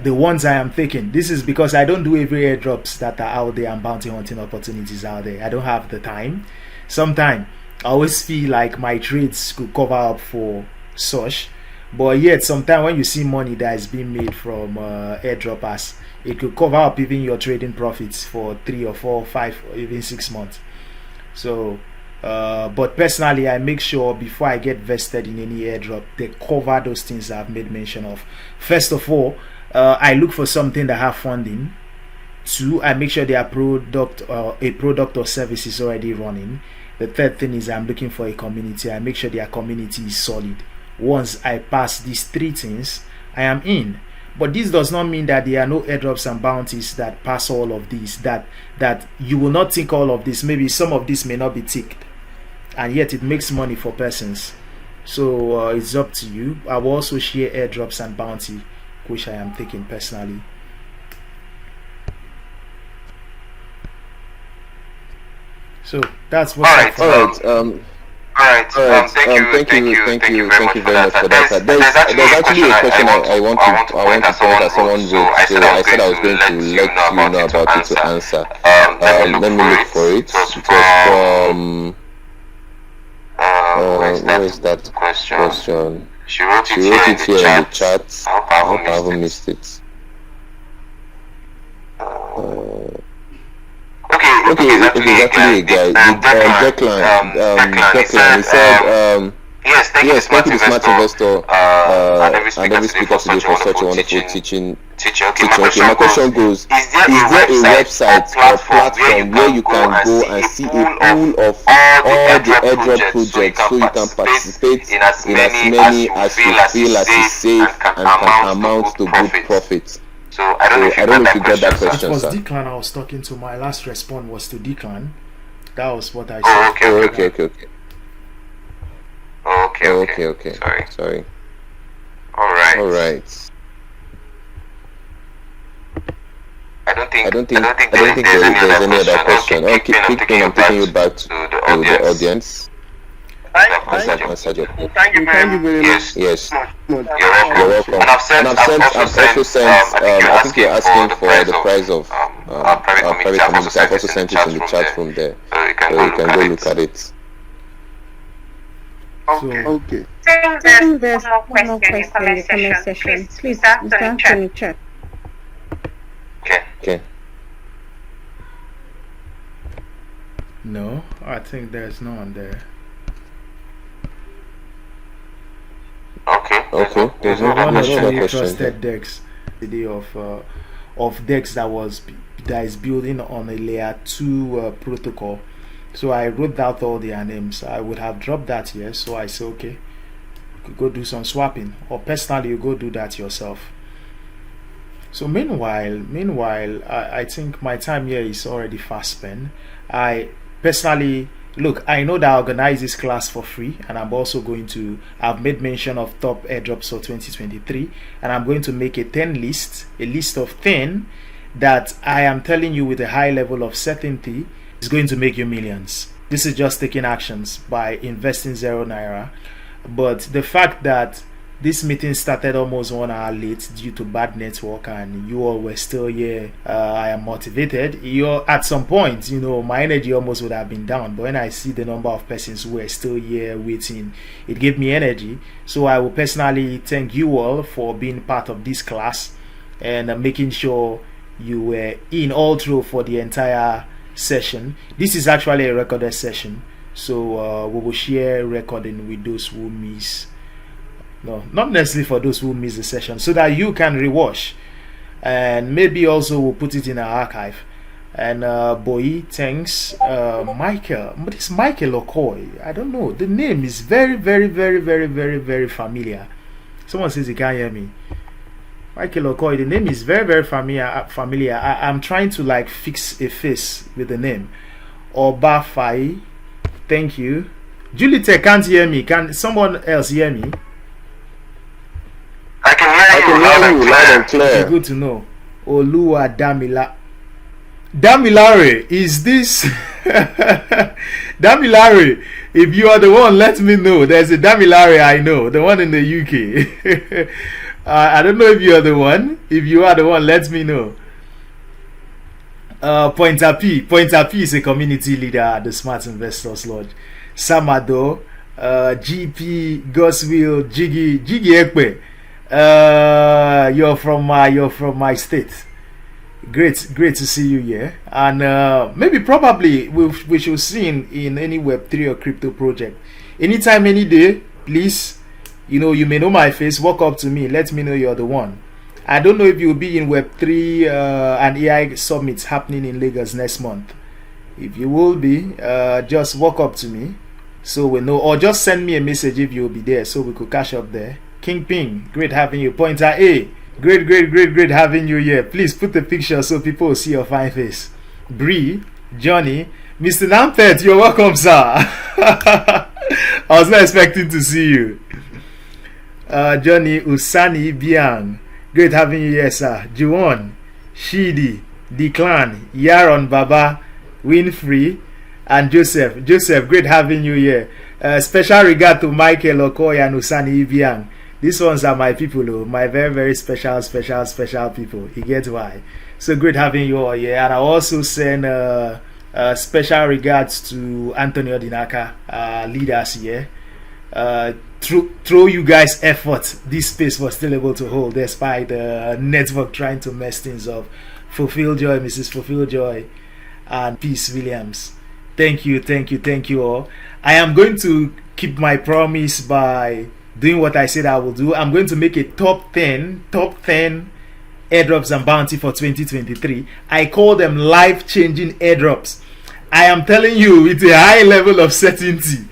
the ones I am taking. This is because I don't do every airdrops that are out there and bounty hunting opportunities out there. I don't have the time. Sometimes I always feel like my trades could cover up for such, but yet sometimes when you see money that is being made from airdroppers, it could cover up even your trading profits for 3 or 4 or 5 or even 6 months. So but personally, I make sure before I get vested in any airdrop, they cover those things I've made mention of. First of all, I look for something that have funding. 2, I make sure their product or service is already running. The third thing is I'm looking for a community. I make sure their community is solid. Once I pass these 3 things, I am in. But this does not mean that there are no airdrops and bounties that pass all of these, that you will not tick all of this. Maybe some of this may not be ticked, and yet it makes money for persons. So it's up to you. I will also share airdrops and bounty, which I am taking personally. So that's what. All right. Thank you very much for that. There's actually a question I want to point at someone wrote. So I said I was going to let you know about it to answer. Let me look for it. It was from where is that question? She wrote it here in the chat. I hope I haven't missed it. Okay, it's actually a guy. 𝗕𝗀, he said, yes, thank you, smart investor, and every speaker today for such a wonderful teaching. Okay, my question goes, is there a website or platform where you can go and see a pool of all the airdrop projects so you can participate in as many as you feel as is safe and can amount to good profit? So I don't know if you got that question, sir. It was 𝗕𝗀 I was talking to. My last response was to 𝗕𝗀. That was what I said. Okay. Sorry. All right. I don't think there's any other question. Okay, I'm taking you back to the audience. Thank you very much. Yes. You're welcome. And I've also sent. I think you're asking for the price of our private community. I've also sent it in the chat room there, so you can go look at it. Okay. There's one more question in the comment section. Please, Mr. Anthony, check. Okay. No, I think there's no one there. Okay. There's one question. trusted DEX of DEX that is building on a layer 2 protocol. So I wrote out all their names. I would have dropped that here. So I said, okay, you could go do some swapping, or personally you go do that yourself. So meanwhile, I think my time here is already fast spent. personally, look, I know that I organize this class for free, and I'm also going to, I've made mention of top airdrops for 2023, and I'm going to make a 10 list, a list of 10 that I am telling you with a high level of certainty is going to make you millions. This is just taking actions by investing 0 naira. But the fact that this meeting started almost 1 hour late due to bad network, and you all were still here, I am motivated. You're at some point, you know, my energy almost would have been down, but when I see the number of persons who are still here waiting, it gave me energy. So I will personally thank you all for being part of this class and making sure you were in all through for the entire session. This is actually a recorded session, so we will share recording with those who miss. No, not necessarily for those who miss the session, so that you can rewatch, and maybe also we'll put it in our archive. And boy, thanks, Michael. But it's 𝗕𝗁𝗁𝗿𝗍𝗍. I don't know. The name is very, very, very, very, very, very familiar. Someone says he can't hear me. 𝗕𝗁𝗁𝗍𝗍. The name is very, very familiar. I'm trying to like fix a face with the name. 𝗕𝗶𝗹𝗹𝗶𝐻. Thank you. Juliet can't hear me. Can someone else hear me? I can hear you loud and clear. Okay, good to know. Damilare, is this Damilare? If you are the one, let me know. There's a Damilare I know, the one in the UK. I don't know if you are the one. If you are the one, let me know. 𝗿𝗶𝗿𝗶𝗿𝗍 is a community leader at the Smart Investors Lodge. Samado, 𝗕𝗶𝗿𝗍𝗍𝗍𝗍𝗍𝗍𝗍𝗍. You're from my state. Great to see you here. And maybe probably we should see in any Web3 or crypto project anytime, any day. Please, you may know my face. Walk up to me, let me know you're the one. I don't know if you'll be in Web3 and AI summits happening in Lagos next month. If you will be, just walk up to me so we know, or just send me a message if you'll be there so we could catch up there. King Ping, great having you. Pointer A, great having you here. Please put the picture so people will see your fine face. Bree, Johnny, Mr. Nampet, you're welcome, sir. I was not expecting to see you. Johnny Usani Biang, great having you here, sir. Juwon, Shidi, Declan, Yaron Baba, Winfrey, and Joseph. Joseph, great having you here. Special regard to 𝗕𝗁𝗁𝗁𝗍𝗍 and Usani Ibiang. These ones are my people, my very, very special people. You get why. So great having you all here. And I also send special regards to Anthony Odinaka, leaders here. Through you guys' effort, this space was still able to hold despite the network trying to mess things up. Fulfill Joy, Mrs. Fulfill Joy, and Peace Williams. Thank you all. I am going to keep my promise by doing what I said I will do. I'm going to make a top 10 airdrops and bounty for 2023. I call them life-changing airdrops. I am telling you with a high level of certainty,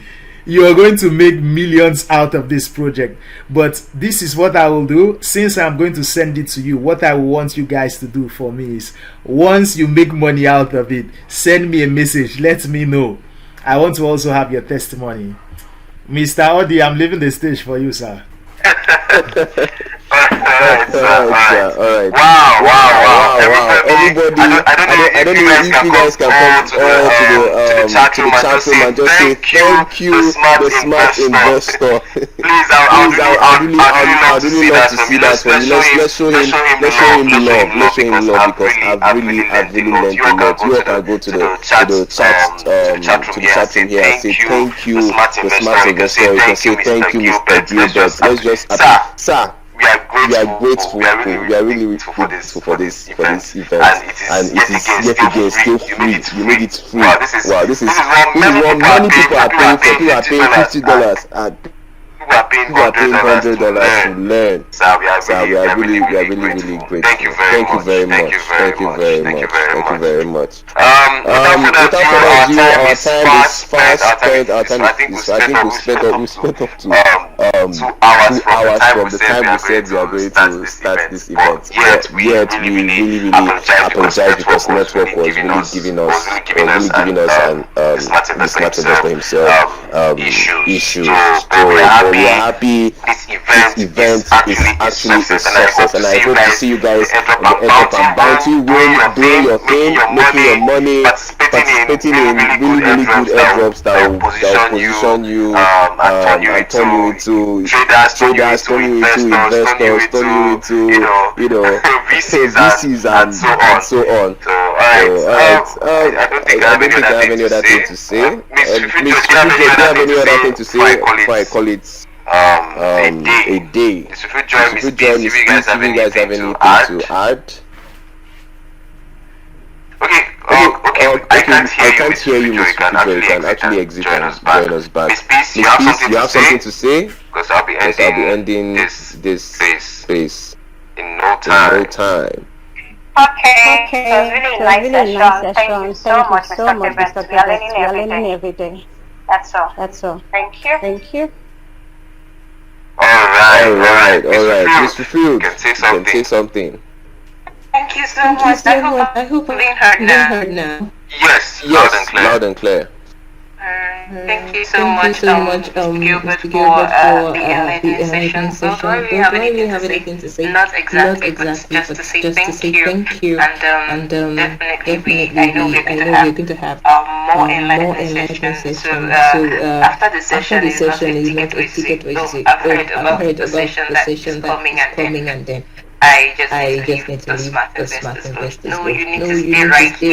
you are going to make millions out of this project. But this is what I will do. Since I'm going to send it to you, what I want you guys to do for me is, once you make money out of it, send me a message, let me know. I want to also have your testimony. Mr. Odi, I'm leaving the stage for you, sir. All right. Wow. Everybody, I don't know if you guys can come to the chat room and just say thank you, the smart investor. Please, I'd really love to see that from you. Let's show him love. Let's show him love, because I've really learned a lot. You all can go to the chat room here and say thank you, the smart investor. You can say thank you, Mr. Gilbert. Let's just sir. We are grateful. We are really grateful for this event, and it is yet again still free. You made it free. Wow, this is what many people are paying for. People are paying $50 and people are paying $100 to learn. So we are really grateful. Thank you very much. Without further ado, our time is fast spent our time. I think we spent up to 2 hours from the time we said we are going to start this event. But yet we really apologize because network was really giving us and the smart investor himself issues. So we are happy this event is actually a success, and I hope to see you guys in the Airdrops and Bounty win, doing your thing, making your money, participating in really good airdrops that will position you and turn you into traders, turn you into investors, turn you into VCs and so on. Alright, I don't think I have any other thing to say. Miss Fifi, do you have any other thing to say before I call it a day? If you join me, please, if you guys have anything to add. Okay, I can't hear you, Miss Fifi. You can actually exit and join us back. Miss Peace, you have something to say? Because I'll be ending this space in no time. Okay. It was really nice session. Thank you so much, Mr. We are learning every day. That's all. Thank you. Alright. Mr. Field, you can say something. Thank you so much. I hope I'm being heard now. Yes, loud and clear. Thank you so much, Mr. Gilbert, for the enlightening session. Do I really have anything to say? Not exactly, but just to say thank you. And definitely, I know we're going to have more enlightening sessions. So after the session is not a ticket where you say, I've heard about the session that is coming, and then I just need to leave the smart investors. No, you need to stay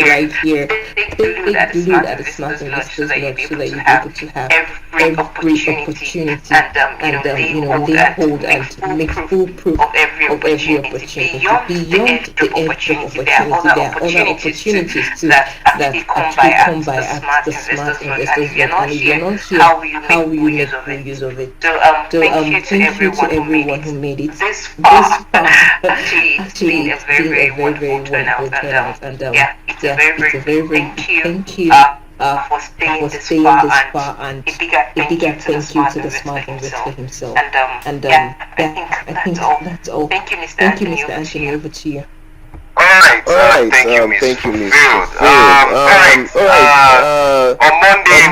right here. Take the lead at the smart investors launch so that you're able to have every opportunity and they hold and make full proof of every opportunity. Beyond the opportunity, there are other opportunities that actually come by at the smart investors launch. And you're not here, how will you make full use of it? So thank you to everyone who made it this far. Actually, it's been a very wonderful turnout, and it's a very thank you for staying this far, and a bigger thank you to the smart investor himself. And I think that's all. Thank you, Mr. Anthony. Over to you. Alright, thank you, Miss Field. On Monday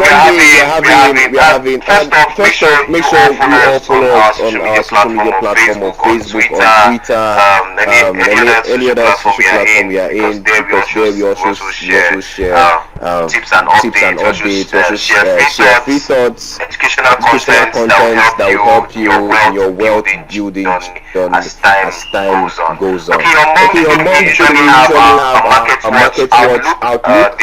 we're having first off, make sure you all follow us on our social media platform on Facebook, on Twitter, any other social platform we are in, because there we also share tips and updates, we also share free thoughts, educational content that will help you in your wealth building as time goes on. Okay, on Monday we usually have a market watch outlook.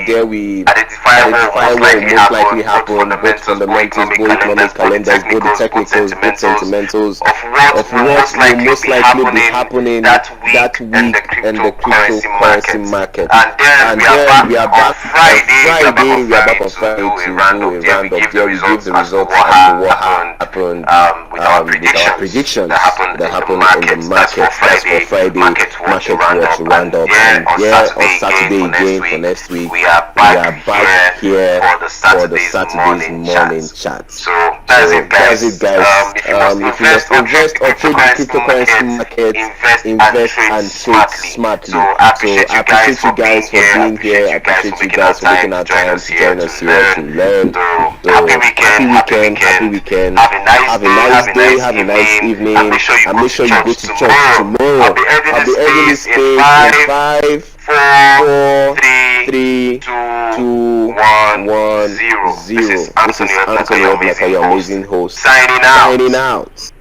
There we identify what will most likely happen, both fundamentals, both economic calendars, both the technicals, both sentimentals of what will most likely be happening that week in the cryptocurrency market. And then we are back on Friday. We are back on Friday to do a roundup. There we give the results as to what happened with our predictions that happened in the market. That's for Friday market watch roundup. And on Saturday again for next week, we are back here for the Saturday's morning chat. So that's it, guys. If you must invest or trade the cryptocurrency market, invest and trade smartly. So I appreciate you guys for being here. I appreciate you guys for taking our time to join us here to learn. So happy weekend. Have a nice day. Have a nice evening. And make sure you go to church tomorrow. I'll be ending this space in 5, 4, 3, 2, 1, 0. This is Anthony 𝗿𝗏𝗏𝗏, your amazing host. Signing out.